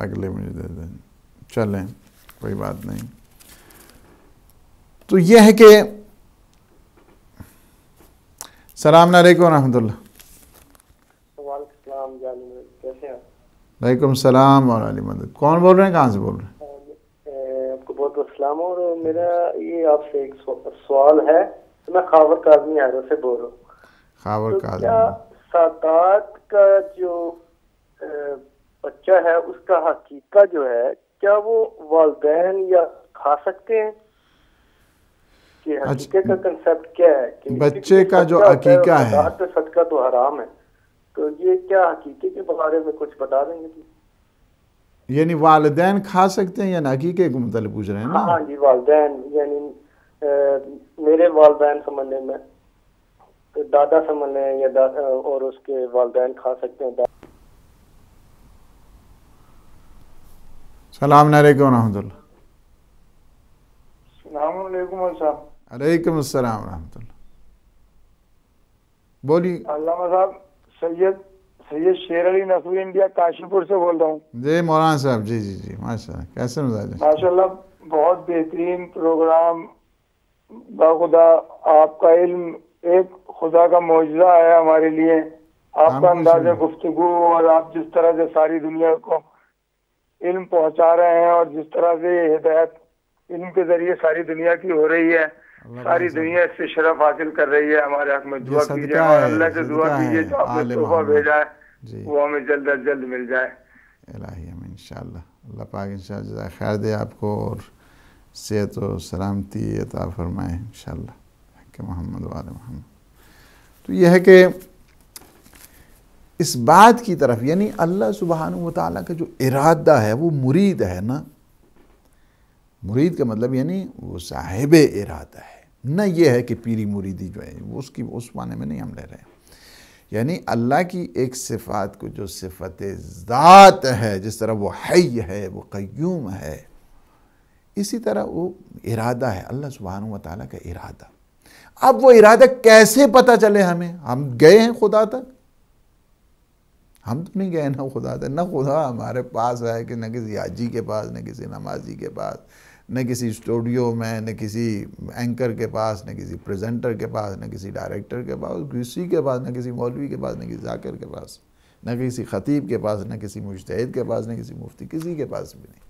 اگلے مجھے دے دیں. چلیں کوئی بات نہیں. تو یہ ہے کہ السلام علیکم ورحمۃ اللہ. وعلیکم السلام جان، کیسے ہیں؟ وعلیکم السلام وعلیکم مدد. کون بول رہے ہیں، کہاں سے بول رہے ہیں؟ آپ کو بہت بہت سلام. اور میرا یہ آپ سے ایک سوال ہے. میں خاور کاظمی آرو سے بول رہا ہوں. خاور تو کاظمی. کیا سادات کا جو بچہ ہے اس کا حقیقہ جو ہے کیا وہ والدین یا کھا سکتے ہیں؟ کہ حقیقے کا کنسپٹ کیا ہے کہ بچے کا جو عقیقہ ہے، سادات پہ صدقہ تو حرام ہے، تو یہ کیا حقیقے کے بارے میں کچھ بتا دیں گے؟ یعنی والدین کھا سکتے ہیں یا عقیقے کو متعلق پوچھ رہے ہیں نا؟ ہاں جی، والدین یعنی میرے والدین سمجھنے میں دادا سمجھنے یا اور اس کے والدین کھا سکتے ہیں. السلام علیکم ورحمۃ اللہ. السلام علیکم صاحب. علیکم السلام ورحمۃ اللہ. بولیے. علامہ صاحب سید شیر علی نقوی انڈیا کاشی پور سے بول رہا ہوں. جی مولانا صاحب. جی جی جی ماشاء اللہ. کیسے مزاج ہے؟ ماشاء اللہ بہت بہترین پروگرام. باخدا آپ کا علم ایک خدا کا معجزہ ہے ہمارے لیے. آپ کا انداز گفتگو اور آپ جس طرح سے ساری دنیا کو علم پہنچا رہے ہیں اور جس طرح سے ہدایت علم کے ذریعے ساری دنیا کی ہو رہی ہے، ساری دنیا اس سے شرف حاصل کر رہی ہے. ہمارے حق میں دعا کیجیے اور اللہ سے دعا کیجیے جو آپ نے تحفہ بھیجا ہے وہ ہمیں جلد از جلد مل جائے. الہی ہمیں انشاءاللہ. اللہ پاک انشاءاللہ جزائے خیر دے آپ کو اور صحت و سلامتی عطا فرمائے انشاءاللہ کہ محمد و آل محمد. تو یہ ہے کہ اس بات کی طرف یعنی اللہ سبحانہ و تعالیٰ کا جو ارادہ ہے وہ مرید ہے نا. مرید کا مطلب یعنی وہ صاحب ارادہ ہے، نہ یہ ہے کہ پیری مریدی جو ہے وہ اس معنی میں نہیں ہم لے رہے ہیں. یعنی اللہ کی ایک صفات کو جو صفت ذات ہے، جس طرح وہ حی ہے، وہ قیوم ہے، اسی طرح وہ ارادہ ہے اللہ سبحانہ و تعالیٰ کا ارادہ. اب وہ ارادہ کیسے پتہ چلے ہمیں؟ ہم گئے ہیں خدا تک؟ ہم تو نہیں گئے نا خدا تک. نہ خدا ہمارے پاس ہے کہ نہ کسی حاجی کے پاس، نہ کسی نمازی کے پاس، نہ کسی اسٹوڈیو میں، نہ کسی اینکر کے پاس، نہ کسی پریزنٹر کے پاس، نہ کسی ڈائریکٹر کے پاس، کسی کے پاس، نہ کسی مولوی کے پاس، نہ کسی ذاکر کے پاس، نہ کسی خطیب کے پاس، نہ کسی مجتہد کے پاس، نہ کسی مفتی، کسی کے پاس بھی نہیں.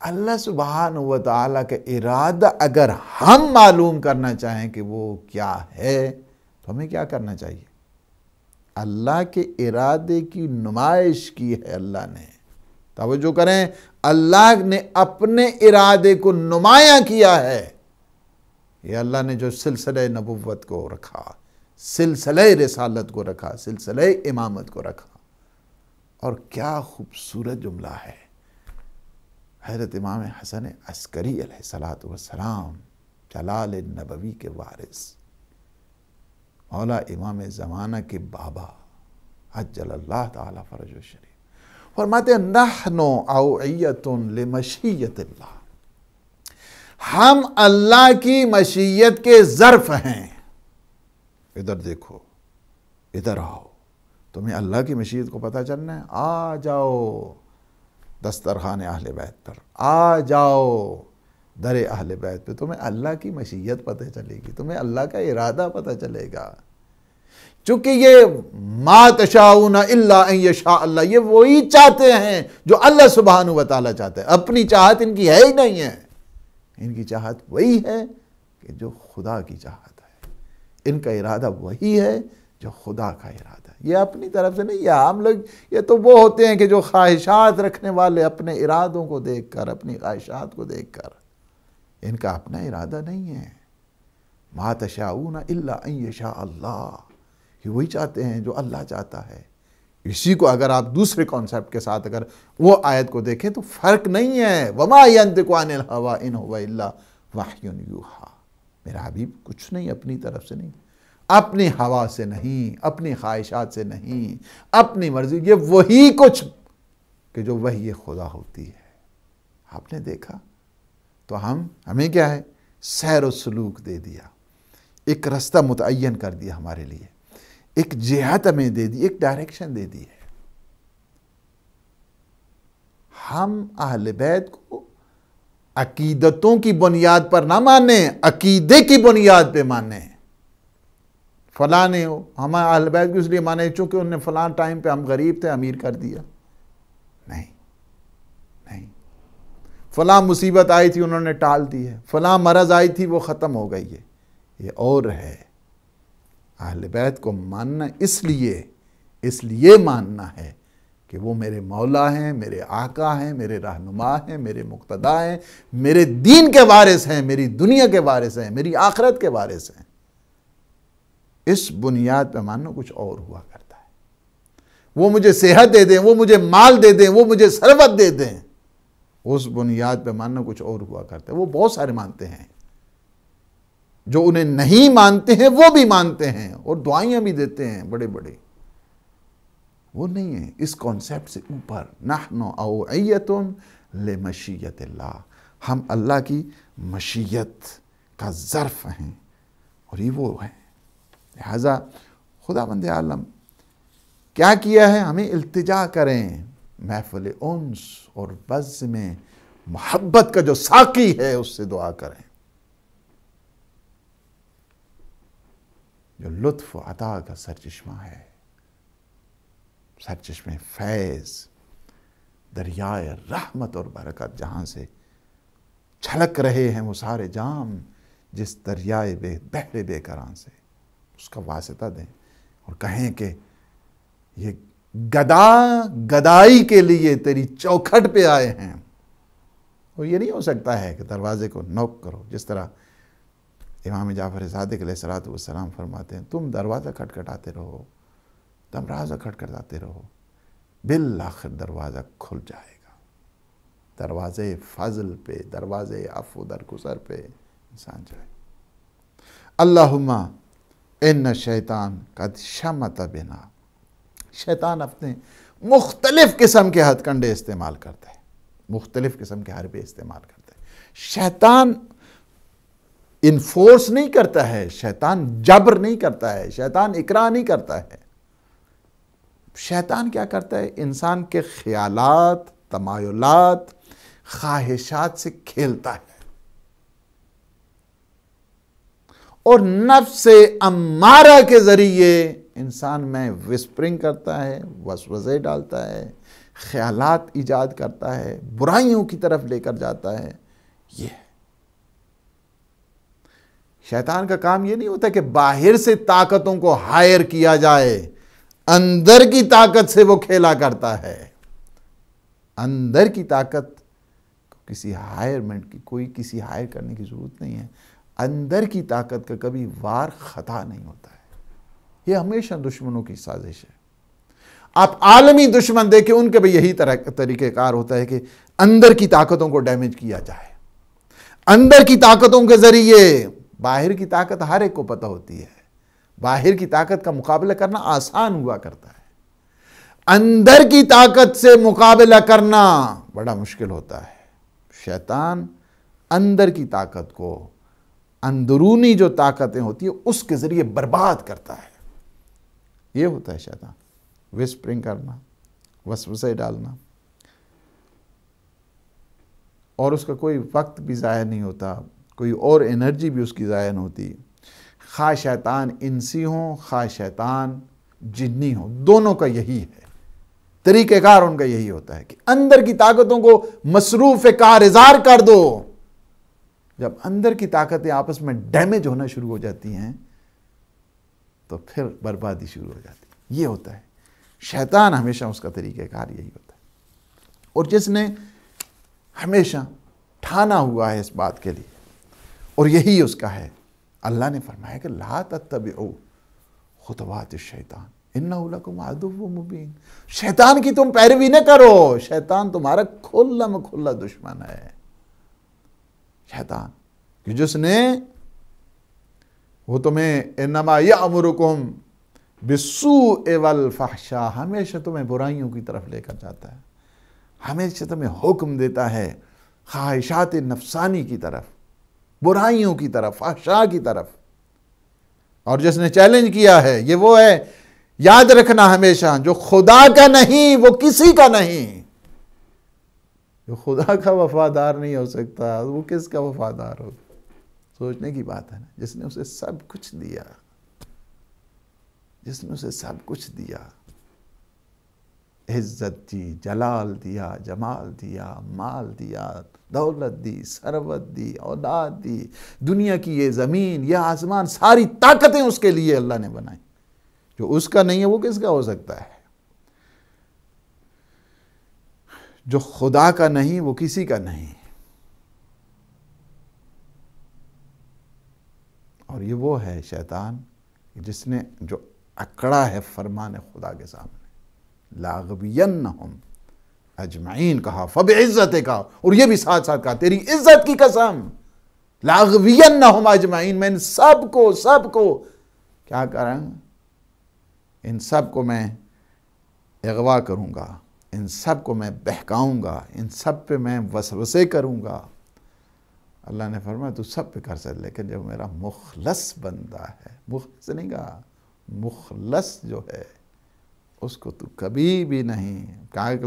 اللہ سبحانہ و تعالیٰ کا ارادہ اگر ہم معلوم کرنا چاہیں کہ وہ کیا ہے تو ہمیں کیا کرنا چاہیے؟ اللہ کے ارادے کی نمائش کی ہے اللہ نے. توجہ کریں، اللہ نے اپنے ارادے کو نمایاں کیا ہے. یہ اللہ نے جو سلسلہ نبوت کو رکھا، سلسلہ رسالت کو رکھا، سلسلہ امامت کو رکھا. اور کیا خوبصورت جملہ ہے. حضرت امام حسن عسکری علیہ السلام، جلال النبوی کے وارث، مولا امام زمانہ کے بابا عجل اللہ تعالی فرج و شریف، فرماتے ہیں نحن اوعیۃ لمشیۃ اللہ، ہم اللہ کی مشیت کے ظرف ہیں. ادھر دیکھو، ادھر آؤ، تمہیں اللہ کی مشیت کو پتہ چلنا ہے؟ آ جاؤ دسترخوان اہل بیت پر، آ جاؤ در اہل بیت پہ، تمہیں اللہ کی مشیت پتہ چلے گی، تمہیں اللہ کا ارادہ پتہ چلے گا. چونکہ یہ ما تشاؤون الا ان یشاء اللہ، یہ وہی چاہتے ہیں جو اللہ سبحانہ و تعالیٰ چاہتے ہیں. اپنی چاہت ان کی ہے ہی نہیں ہے. ان کی چاہت وہی ہے کہ جو خدا کی چاہت ہے. ان کا ارادہ وہی ہے جو خدا کا ارادہ ہے. یہ اپنی طرف سے نہیں. یہ ہم لوگ، یہ تو وہ ہوتے ہیں کہ جو خواہشات رکھنے والے اپنے ارادوں کو دیکھ کر، اپنی خواہشات کو دیکھ کر. ان کا اپنا ارادہ نہیں ہے. ما تشاؤون الا ان یشاء اللہ، یہ وہی چاہتے ہیں جو اللہ چاہتا ہے. اسی کو اگر آپ دوسرے کانسیپٹ کے ساتھ اگر وہ آیت کو دیکھیں تو فرق نہیں ہے. وما ینطق عن الہویٰ ان هو الا وحی یوحیٰ. میرا حبیب کچھ نہیں اپنی طرف سے نہیں، اپنی ہوا سے نہیں، اپنی خواہشات سے نہیں، اپنی مرضی. یہ وہی کچھ کہ جو وحی خدا ہوتی ہے. آپ نے دیکھا تو ہمیں کیا ہے؟ سیر و سلوک دے دیا، ایک رستہ متعین کر دیا ہمارے لیے، ایک جہت ہمیں دے دی، ایک ڈائریکشن دے دی ہے. ہم اہل بیت کو عقیدتوں کی بنیاد پر نہ مانیں، عقیدے کی بنیاد پہ مانیں۔ فلاں نے ہم اہل بیت کو اس لیے مانے چونکہ انہوں نے فلاں ٹائم پہ ہم غریب تھے امیر کر دیا، نہیں نہیں، فلاں مصیبت آئی تھی انہوں نے ٹال دی ہے، فلاں مرض آئی تھی وہ ختم ہو گئی ہے، یہ اور ہے۔ اہل بیت کو ماننا اس لیے ماننا ہے کہ وہ میرے مولا ہیں، میرے آقا ہیں، میرے رہنما ہیں، میرے مقتدا ہیں، میرے دین کے وارث ہیں، میری دنیا کے وارث ہیں، میری آخرت کے وارث ہیں۔ اس بنیاد پہ ماننا کچھ اور ہوا کرتا ہے۔ وہ مجھے صحت دے دیں، وہ مجھے مال دے دیں، وہ مجھے ثروت دے دیں، اس بنیاد پہ ماننا کچھ اور ہوا کرتا ہے۔ وہ بہت سارے مانتے ہیں، جو انہیں نہیں مانتے ہیں وہ بھی مانتے ہیں اور دعائیاں بھی دیتے ہیں بڑے بڑے، وہ نہیں ہے اس کانسیپٹ سے اوپر۔ نحن اوعیۃ لمشیۃ اللہ، ہم اللہ کی مشیت کا ظرف ہیں اور یہ وہ ہیں۔ لہذا خداوند عالم کیا کیا ہے؟ ہمیں التجا کریں، محفل انس اور بز میں محبت کا جو ساقی ہے اس سے دعا کریں، جو لطف و عطا کا سرچشمہ ہے، سرچشمہ فیض، دریائے رحمت اور برکت جہاں سے چھلک رہے ہیں وہ سارے جام، جس دریائے بحر بے کران سے، اس کا واسطہ دیں اور کہیں کہ یہ گدائی کے لیے تیری چوکھٹ پہ آئے ہیں۔ اور یہ نہیں ہو سکتا ہے کہ دروازے کو نوک کرو، جس طرح امام جعفر صادق علیہ السلام فرماتے ہیں، تم دروازہ کھٹکھٹاتے رہو، دروازہ کھٹکھٹاتے رہو، بالآخر دروازہ کھل جائے گا۔ دروازے فضل پہ، دروازے عفو درگزر پہ انسان جائے۔ اللہم ان شیطان قد شمت بنا، شیطان اپنے مختلف قسم کے ہتھ کنڈے استعمال کرتا ہے، مختلف قسم کے حربے استعمال کرتا ہے۔ شیطان انفورس نہیں کرتا ہے، شیطان جبر نہیں کرتا ہے، شیطان اکراہ نہیں کرتا ہے۔ شیطان کیا کرتا ہے؟ انسان کے خیالات، تمایلات، خواہشات سے کھیلتا ہے اور نفس امارہ کے ذریعے انسان میں وسپرنگ کرتا ہے، وسوسے ڈالتا ہے، خیالات ایجاد کرتا ہے، برائیوں کی طرف لے کر جاتا ہے۔ یہ شیطان کا کام یہ نہیں ہوتا کہ باہر سے طاقتوں کو ہائر کیا جائے، اندر کی طاقت سے وہ کھیلا کرتا ہے۔ اندر کی طاقت کسی ہائرمنٹ کی، کوئی کسی ہائر کرنے کی ضرورت نہیں ہے۔ اندر کی طاقت کا کبھی وار خطا نہیں ہوتا ہے، یہ ہمیشہ دشمنوں کی سازش ہے۔ آپ عالمی دشمن دیکھیں، ان کے بھی یہی طریقہ کار ہوتا ہے کہ اندر کی طاقتوں کو ڈیمیج کیا جائے۔ اندر کی طاقتوں کے ذریعے، باہر کی طاقت ہر ایک کو پتہ ہوتی ہے، باہر کی طاقت کا مقابلہ کرنا آسان ہوا کرتا ہے، اندر کی طاقت سے مقابلہ کرنا بڑا مشکل ہوتا ہے۔ شیطان اندر کی طاقت کو، اندرونی جو طاقتیں ہوتی ہیں اس کے ذریعے برباد کرتا ہے۔ یہ ہوتا ہے شیطان، وسپرنگ کرنا، وسوسے ڈالنا، اور اس کا کوئی وقت بھی ضائع نہیں ہوتا، کوئی اور انرجی بھی اس کی ضائع نہیں ہوتی۔ خواہ شیطان انسی ہوں، خواہ شیطان جنی ہوں، دونوں کا یہی ہے، طریقہ کار ان کا یہی ہوتا ہے کہ اندر کی طاقتوں کو مصروف کارزار کر دو۔ جب اندر کی طاقتیں آپس میں ڈیمیج ہونا شروع ہو جاتی ہیں تو پھر بربادی شروع ہو جاتی ہے۔ یہ ہوتا ہے شیطان، ہمیشہ اس کا طریقہ کار یہی ہوتا ہے۔ اور جس نے ہمیشہ ٹھانا ہوا ہے اس بات کے لیے اور یہی اس کا ہے، اللہ نے فرمایا کہ لا تتبعوا خطوات الشیطان انہ لکم عدو مبین، شیطان کی تم پیروی نہ کرو، شیطان تمہارا کھلا کھلا دشمن ہے۔ شیطان کہ جس نے، وہ تمہیں انما یامرکم بالسوء والفحشاء، ہمیشہ تمہیں برائیوں کی طرف لے کر جاتا ہے، ہمیشہ تمہیں حکم دیتا ہے خواہشات نفسانی کی طرف، برائیوں کی طرف، فحشاء کی طرف۔ اور جس نے چیلنج کیا ہے یہ وہ ہے، یاد رکھنا ہمیشہ، جو خدا کا نہیں وہ کسی کا نہیں، جو خدا کا وفادار نہیں ہو سکتا وہ کس کا وفادار ہوگا؟ سوچنے کی بات ہے نا. جس نے اسے سب کچھ دیا، جس نے اسے سب کچھ دیا، عزت دی، جلال دیا، جمال دیا، مال دیا، دولت دی، ثروت دی، اولاد دی، دنیا کی یہ زمین، یہ آسمان، ساری طاقتیں اس کے لیے اللہ نے بنائی. جو اس کا نہیں ہے وہ کس کا ہو سکتا ہے؟ جو خدا کا نہیں وہ کسی کا نہیں. اور یہ وہ ہے شیطان جس نے جو اکڑا ہے فرمان خدا کے سامنے، لاغوینہم اجمعین کہا، فبعزت کہا، اور یہ بھی ساتھ ساتھ کہا تیری عزت کی قسم، لاغوینہم اجمعین، میں ان سب کو کیا کروں؟ ان سب کو میں اغوا کروں گا، ان سب کو میں بہکاؤں گا، ان سب پہ میں وسوسے کروں گا. اللہ نے فرمایا تو سب پہ کر سکتے، لیکن جب میرا مخلص بندہ ہے، مخلص نہیں کہا، مخلص جو ہے اس کو تو کبھی بھی نہیں کہا کہ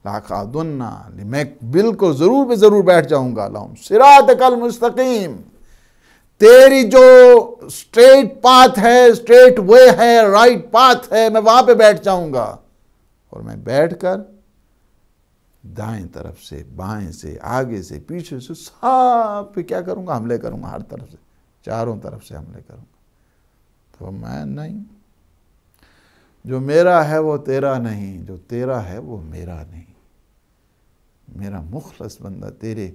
لاقعدن، میں بالکل ضرور بے ضرور بیٹھ جاؤں گا، لہم صراطک المستقیم، تیری جو اسٹریٹ پاتھ ہے، اسٹریٹ وے ہے، رائٹ پاتھ ہے، میں وہاں پہ بیٹھ جاؤں گا. اور میں بیٹھ کر دائیں طرف سے، بائیں سے، آگے سے، پیچھے سے، سب پہ کیا کروں گا؟ حملے کروں گا، ہر طرف سے، چاروں طرف سے حملے کروں گا. تو میں نہیں، جو میرا ہے وہ تیرا نہیں، جو تیرا ہے وہ میرا نہیں. میرا مخلص بندہ تیرے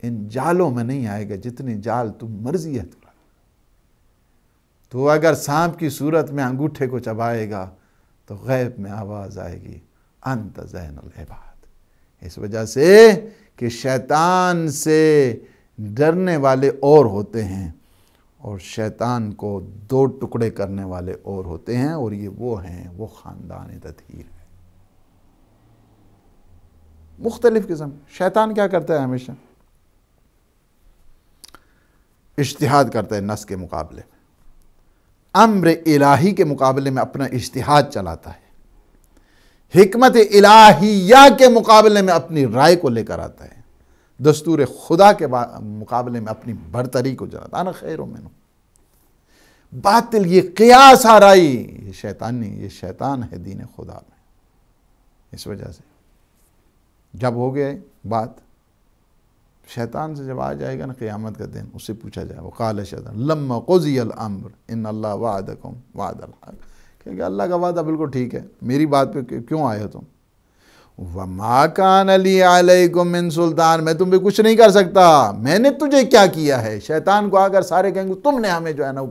ان جالوں میں نہیں آئے گا جتنے جال تو مرضی ہے تمہارا. تو اگر سانپ کی صورت میں انگوٹھے کو چبائے گا تو غیب میں آواز آئے گی، انت زین العباد. اس وجہ سے کہ شیطان سے ڈرنے والے اور ہوتے ہیں اور شیطان کو دو ٹکڑے کرنے والے اور ہوتے ہیں، اور یہ وہ ہیں، وہ خاندان تطہیر ہے. مختلف قسم. شیطان کیا کرتا ہے؟ ہمیشہ اجتہاد کرتا ہے نص کے مقابلے میں، امر الہی کے مقابلے میں اپنا اجتہاد چلاتا ہے، حکمت الہیہ کے مقابلے میں اپنی رائے کو لے کر آتا ہے، دستور خدا کے مقابلے میں اپنی برتری کو جلاتا ہے. انا خیر منہ. باطل، یہ قیاس آرائی، یہ شیطان نہیں، یہ شیطان ہے دین خدا میں. اس وجہ سے جب ہو گئے بات، شیطان سے جب آ جائے گا نا قیامت کا دن، اس سے پوچھا جائے، وقال شیطان لما قضی الامر ان اللہ وعدکم وعد الحق، کہ اللہ کا وعدہ بالکل ٹھیک ہے، میری بات پہ کیوں آئے ہو تم؟ وما کان لی علیکم من سلطان، میں تم پہ کچھ نہیں کر سکتا، میں نے تجھے کیا کیا ہے؟ شیطان کو اگر سارے کہیں گے تم نے ہمیں جو ہے نا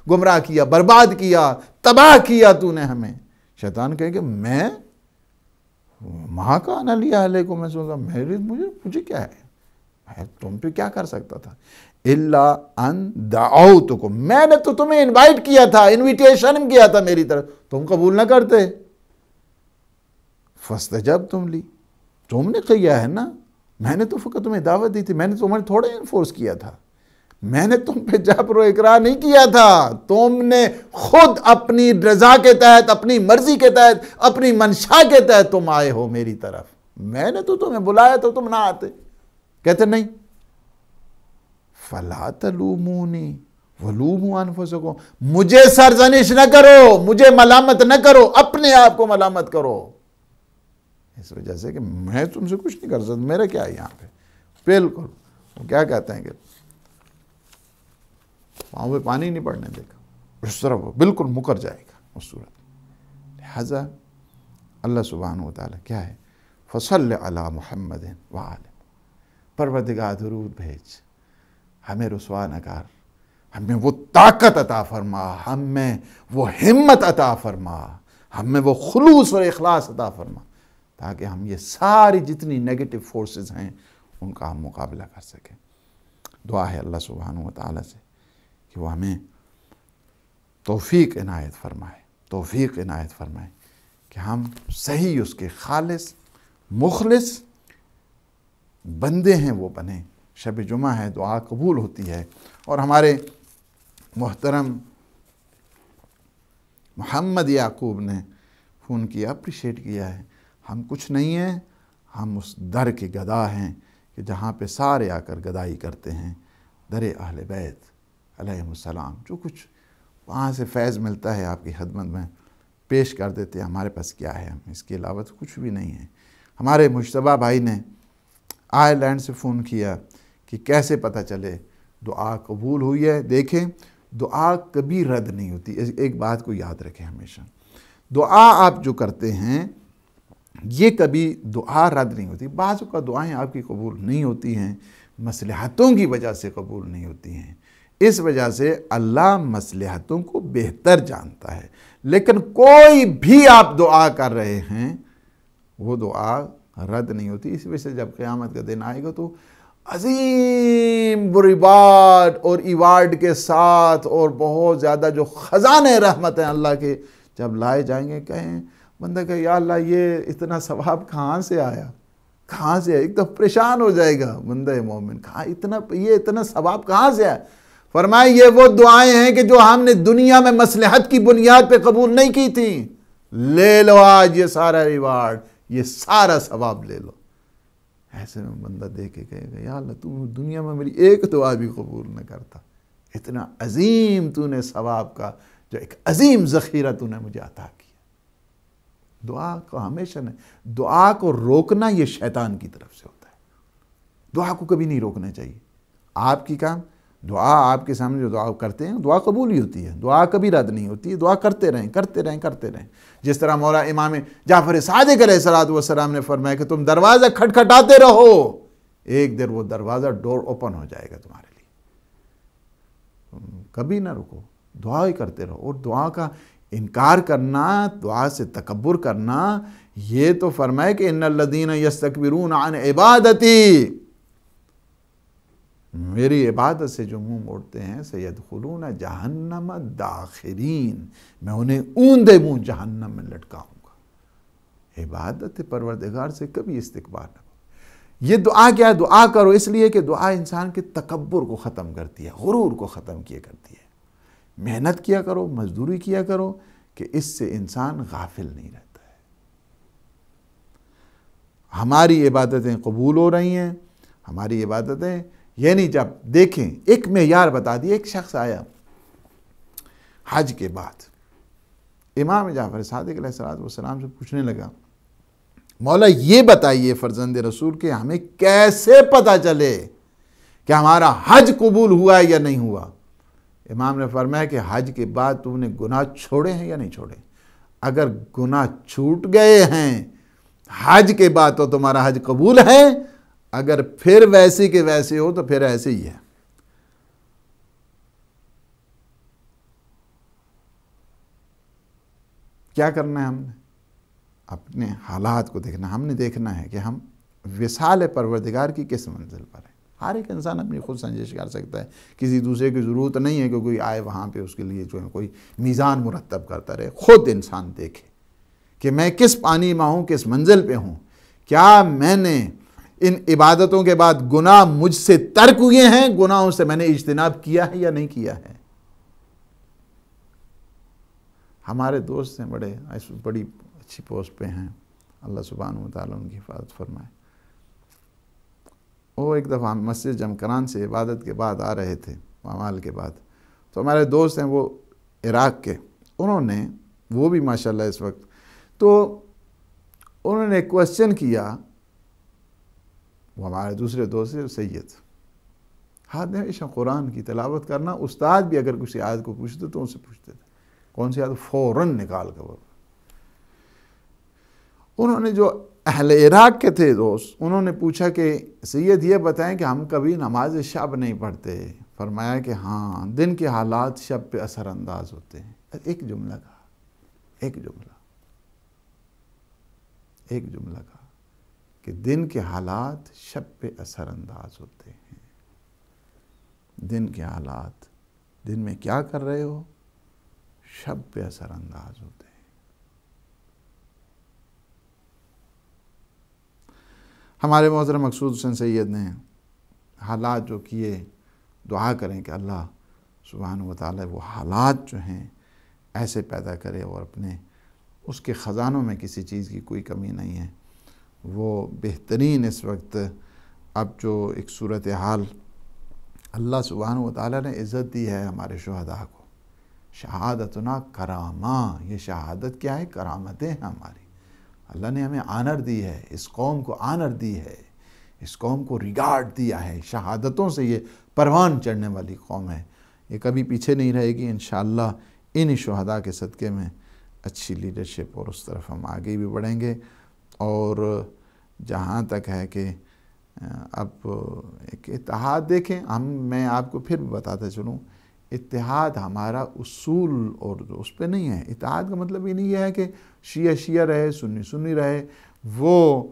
گمراہ کیا، برباد کیا، تباہ کیا تو نے ہمیں. شیطان کہے کہ میں وما کان لی علیکم من سلطان، مجھے کیا ہے، تم پہ کیا کر سکتا تھا؟ الا ان دعوتکم، میں نے تو تمہیں انوائٹ کیا تھا، انویٹیشن کیا تھا میری طرف، تم قبول نہ کرتے. فاستجبتم لی، تم نے کیا ہے نا، میں نے تو فقط تمہیں دعوت دی تھی، میں نے تمہیں تھوڑا انفورس کیا تھا، میں نے تم پہ جبر و اکراہ نہیں کیا تھا، تم نے خود اپنی رضا کے تحت، اپنی مرضی کے تحت، اپنی منشا کے تحت تم آئے ہو میری طرف. میں نے تو تمہیں بلایا تو تم نہ آتے. کہتے نہیں، فَلَا تَلُومُونِي وَلُومُوا أَنفُسَكُمْ، مجھے سرزنش نہ کرو، مجھے ملامت نہ کرو، اپنے آپ کو ملامت کرو. اس وجہ سے کہ میں تم سے کچھ نہیں کر سکتا، میرا کیا ہے یہاں پہ. بالکل وہ کیا کہتے ہیں کہ وہاں پہ پانی نہیں پڑنے دے گا، اس طرح وہ بالکل مکر جائے گا اس صورت. لہذا اللہ سبحانہ وتعالی کیا ہے، فصل علی محمد وآلہ، پروردگار درود بھیج، ہمیں رسوا نہ کر، ہمیں وہ طاقت عطا فرما، ہمیں وہ ہمت عطا فرما، ہمیں وہ خلوص اور اخلاص عطا فرما، تاکہ ہم یہ ساری جتنی نیگیٹو فورسز ہیں ان کا ہم مقابلہ کر سکیں. دعا ہے اللہ سبحانہ وتعالی سے کہ وہ ہمیں توفیق عنایت فرمائے کہ ہم صحیح اس کے خالص مخلص بندے ہیں وہ بنیں. شب جمعہ ہے، دعا قبول ہوتی ہے، اور ہمارے محترم محمد یعقوب نے فون کیا، اپریشیٹ کیا ہے. ہم کچھ نہیں ہیں، ہم اس در کے گدا ہیں کہ جہاں پہ سارے آ کر گدائی کرتے ہیں، در اہل بیت علیہم السلام۔ جو کچھ وہاں سے فیض ملتا ہے آپ کی خدمت میں پیش کر دیتے ہیں۔ ہمارے پاس کیا ہے، ہم اس کے علاوہ تو کچھ بھی نہیں ہے۔ ہمارے مجتبیٰ بھائی نے آئرلینڈ سے فون کیا کہ کیسے پتہ چلے دعا قبول ہوئی ہے۔ دیکھیں، دعا کبھی رد نہیں ہوتی، ایک بات کو یاد رکھیں ہمیشہ، دعا آپ جو کرتے ہیں یہ کبھی دعا رد نہیں ہوتی۔ بعض اوقات دعائیں آپ کی قبول نہیں ہوتی ہیں، مصلحتوں کی وجہ سے قبول نہیں ہوتی ہیں، اس وجہ سے اللہ مصلحتوں کو بہتر جانتا ہے۔ لیکن کوئی بھی آپ دعا کر رہے ہیں وہ دعا رد نہیں ہوتی۔ اس وجہ سے جب قیامت کا دن آئے گا تو عظیم ریوارڈ اور ایوارڈ کے ساتھ اور بہت زیادہ جو خزانے رحمت ہیں اللہ کے جب لائے جائیں گے، کہیں بندہ کہ یا اللہ یہ اتنا ثواب کہاں سے آیا، کہاں سے آیا؟ ایک تو پریشان ہو جائے گا بندہ مومن، کہاں یہ اتنا ثواب کہاں سے آیا؟ فرمائے یہ وہ دعائیں ہیں کہ جو ہم نے دنیا میں مصلحت کی بنیاد پہ قبول نہیں کی تھیں، لے لو آج یہ سارا ریوارڈ، یہ سارا ثواب لے لو۔ ایسے میں بندہ دیکھ کے کہے گا یا اللہ تو دنیا میں میری ایک دعا بھی قبول نہ کرتا، اتنا عظیم تو نے ثواب کا جو ایک عظیم ذخیرہ تو نے مجھے عطا کیا۔ دعا کو ہمیشہ نہیں، دعا کو روکنا یہ شیطان کی طرف سے ہوتا ہے۔ دعا کو کبھی نہیں روکنا چاہیے۔ آپ کی کام دعا، آپ کے سامنے جو دعا کرتے ہیں دعا قبول ہی ہوتی ہے، دعا کبھی رد نہیں ہوتی ہے، دعا کرتے رہیں کرتے رہیں کرتے رہیں۔ جس طرح مولا امام جعفر صادق علیہ السلام نے فرمایا کہ تم دروازہ کھٹکھٹاتے رہو، ایک دیر وہ دروازہ ڈور اوپن ہو جائے گا تمہارے لیے۔ کبھی نہ رکو، دعا ہی کرتے رہو۔ اور دعا کا انکار کرنا، دعا سے تکبر کرنا، یہ تو فرمائے کہ ان الذین یستکبرون عن عبادتی، میری عبادت سے جو منہ موڑتے ہیں سیدخلون جہنم داخرین، میں انہیں اوندے منہ جہنم میں لٹکاؤں گا۔ عبادت پروردگار سے کبھی استکبار نہ کرو۔ یہ دعا کیا ہے؟ دعا کرو اس لیے کہ دعا انسان کے تکبر کو ختم کرتی ہے، غرور کو ختم کیا کرتی ہے۔ محنت کیا کرو، مزدوری کیا کرو کہ اس سے انسان غافل نہیں رہتا ہے۔ ہماری عبادتیں قبول ہو رہی ہیں، ہماری عبادتیں یعنی جب دیکھیں ایک معیار بتا دی۔ ایک شخص آیا حج کے بعد امام جعفر صادق علیہ السلام سے پوچھنے لگا، مولا یہ بتائیے فرزند رسول کہ ہمیں کیسے پتہ چلے کہ ہمارا حج قبول ہوا ہے یا نہیں ہوا؟ امام نے فرمایا کہ حج کے بعد تم نے گناہ چھوڑے ہیں یا نہیں چھوڑے؟ اگر گناہ چھوٹ گئے ہیں حج کے بعد تو تمہارا حج قبول ہے، اگر پھر ویسے کے ویسے ہو تو پھر ایسے ہی ہے۔ کیا کرنا ہے ہم نے؟ اپنے حالات کو دیکھنا۔ ہم نے دیکھنا ہے کہ ہم وصال پروردگار کی کس منزل پر ہیں۔ ہر ایک انسان اپنی خود سنجش کر سکتا ہے، کسی دوسرے کی ضرورت نہیں ہے کہ کوئی آئے وہاں پہ اس کے لیے جو ہے کوئی میزان مرتب کرتا رہے۔ خود انسان دیکھے کہ میں کس پانی میں ہوں، کس منزل پہ ہوں، کیا میں نے ان عبادتوں کے بعد گناہ مجھ سے ترک ہوئے ہیں، گناہوں سے میں نے اجتناب کیا ہے یا نہیں کیا ہے۔ ہمارے دوست ہیں بڑی اچھی پوسٹ پہ ہیں، اللہ سبحانہ وتعالیٰ ان کی حفاظت فرمائے۔ وہ ایک دفعہ مسجد جمکران سے عبادت کے بعد آ رہے تھے، اعمال کے بعد، تو ہمارے دوست ہیں وہ عراق کے، انہوں نے وہ بھی ماشاءاللہ اس وقت، تو انہوں نے کوسچن کیا، وہ ہمارے دوسرے دوست سید ہمیشہ قرآن کی تلاوت کرنا، استاد بھی اگر کسی آیت کو پوچھتے تو ان سے پوچھتے تھے کون سی آیت، فوراً نکال کر۔ انہوں نے جو اہل عراق کے تھے دوست، انہوں نے پوچھا کہ سید یہ بتائیں کہ ہم کبھی نماز شب نہیں پڑھتے؟ فرمایا کہ ہاں، دن کے حالات شب پہ اثر انداز ہوتے ہیں۔ ایک جملہ کہا کہ دن کے حالات شب پہ اثر انداز ہوتے ہیں۔ دن کے حالات، دن میں کیا کر رہے ہو، شب پہ اثر انداز ہوتے ہیں۔ ہمارے محترم مقصود حسین سید نے حالات جو کیے، دعا کریں کہ اللہ سبحانہ وتعالی وہ حالات جو ہیں ایسے پیدا کرے اور اپنے اس کے خزانوں میں کسی چیز کی کوئی کمی نہیں ہے، وہ بہترین اس وقت اب جو ایک صورتحال اللہ سبحانہ و تعالیٰ نے عزت دی ہے ہمارے شہداء کو، شہادتنا کرامہ، یہ شہادت کیا ہے؟ کرامتیں ہیں ہماری، اللہ نے ہمیں آنر دی ہے، اس قوم کو آنر دی ہے، اس قوم کو ریگارڈ دیا ہے، شہادتوں سے یہ پروان چڑھنے والی قوم ہے، یہ کبھی پیچھے نہیں رہے گی انشاءاللہ۔ انہی شہداء کے صدقے میں اچھی لیڈرشپ اور اس طرف ہم آگے بھی بڑھیں گے۔ اور جہاں تک ہے کہ اب ایک اتحاد دیکھیں، میں آپ کو پھر بتاتا چلوں، اتحاد ہمارا اصول اور اس پہ نہیں ہے۔ اتحاد کا مطلب یہ نہیں ہے کہ شیعہ شیعہ رہے، سنی سنی رہے، وہ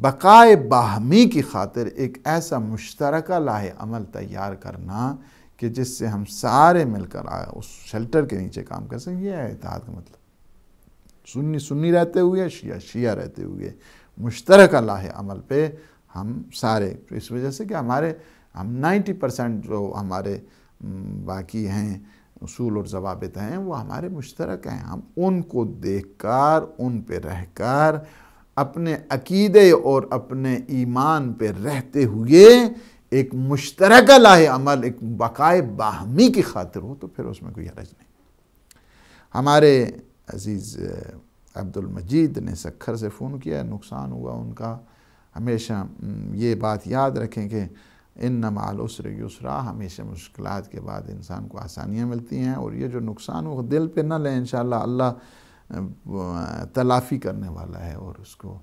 بقائے باہمی کی خاطر ایک ایسا مشترکہ لاہ عمل تیار کرنا کہ جس سے ہم سارے مل کر اس شیلٹر کے نیچے کام کر سکیں، یہ ہے اتحاد کا مطلب۔ سنی سنی رہتے ہوئے، شیعہ شیعہ رہتے ہوئے، مشترکہ لاہ عمل پہ ہم سارے، اس وجہ سے کہ ہم 90% جو ہمارے باقی ہیں اصول اور ضوابط ہیں وہ ہمارے مشترک ہیں، ہم ان کو دیکھ کر، ان پہ رہ کر، اپنے عقیدے اور اپنے ایمان پہ رہتے ہوئے ایک مشترکہ لاہ عمل، ایک بقائے باہمی کی خاطر ہو تو پھر اس میں کوئی حرج نہیں۔ ہمارے عزیز عبد المجید نے سکھر سے فون کیا، نقصان ہوا ان کا۔ ہمیشہ یہ بات یاد رکھیں کہ ان مع العسر یسرا، ہمیشہ مشکلات کے بعد انسان کو آسانیاں ملتی ہیں، اور یہ جو نقصان ہو دل پہ نہ لیں، انشاءاللہ اللہ تلافی کرنے والا ہے، اور اس کو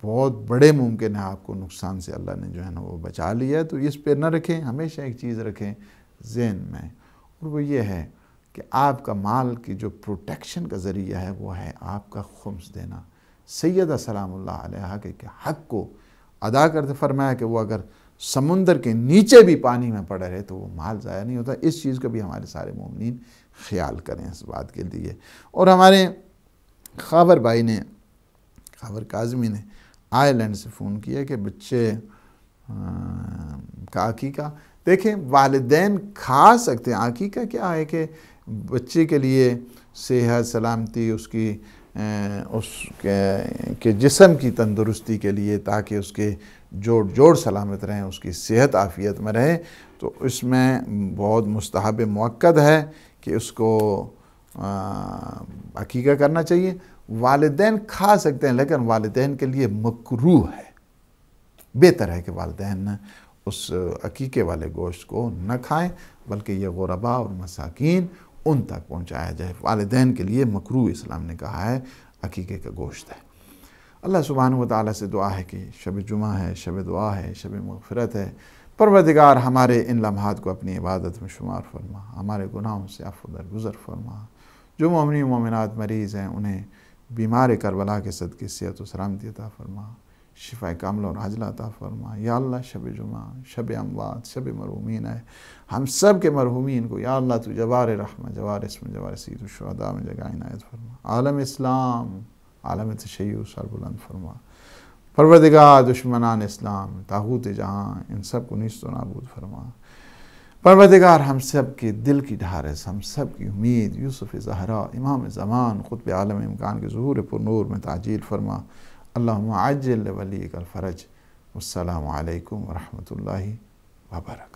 بہت بڑے ممکن ہے آپ کو نقصان سے اللہ نے جو ہے نا وہ بچا لیا ہے، تو اس پہ نہ رکھیں۔ ہمیشہ ایک چیز رکھیں ذہن میں، اور وہ یہ ہے کہ آپ کا مال کی جو پروٹیکشن کا ذریعہ ہے وہ ہے آپ کا خمس دینا۔ سیدہ سلام اللہ علیہ کے حق کو ادا کرتے فرمایا کہ وہ اگر سمندر کے نیچے بھی پانی میں پڑے رہے تو وہ مال ضائع نہیں ہوتا۔ اس چیز کا بھی ہمارے سارے مومنین خیال کریں اس بات کے لیے۔ اور ہمارے خاور بھائی نے، خاور کاظمی نے آئرلینڈ سے فون کیا کہ بچے کا عقیقہ، دیکھیں والدین کھا سکتے ہیں، عقیقہ کیا ہے کہ بچے کے لیے صحت سلامتی، اس کے جسم کی تندرستی کے لیے، تاکہ اس کے جوڑ سلامت رہیں، اس کی صحت عافیت میں رہے، تو اس میں بہت مستحب مؤکد ہے کہ اس کو عقیقہ کرنا چاہیے۔ والدین کھا سکتے ہیں لیکن والدین کے لیے مکروہ ہے، بہتر ہے کہ والدین اس عقیقے والے گوشت کو نہ کھائیں، بلکہ یہ غرباء اور مساکین ان تک پہنچایا جائے۔ والدین کے لیے مکروہ اسلام نے کہا ہے عقیقے کا گوشت ہے۔ اللہ سبحانہ و تعالیٰ سے دعا ہے کہ شب جمعہ ہے، شب دعا ہے، شب مغفرت ہے، پروردگار ہمارے ان لمحات کو اپنی عبادت میں شمار فرما، ہمارے گناہوں سے عفو درگزر فرما۔ جو مومنین مومنات مریض ہیں انہیں بیمار کربلا کے صدقے صحت و سلامتی عطا فرما، شفا کاملہ اور عاجلہ عطا فرما۔ یا اللہ شب جمعہ، شب اموات، شب مرحومین ہے، ہم سب کے مرحومین کو یا اللہ تو جوار رحمہ، جوار اسم، جوار سید الشہداء میں جگہ عنایت فرما۔ عالم اسلام، عالم تشیع سر بلند فرما۔ پروردگار دشمنان اسلام، طاغوت جہاں، ان سب کو نیست و نابود فرما۔ پروردگار ہم سب کے دل کی ڈھارس، ہم سب کی امید یوسف زہرا امام زمان قطب عالم امکان کے ظہور پر نور میں تعجیل فرما۔ اللہم عجل لولیک الفرج۔ والسلام علیکم ورحمۃ اللہ وبرکاتہ۔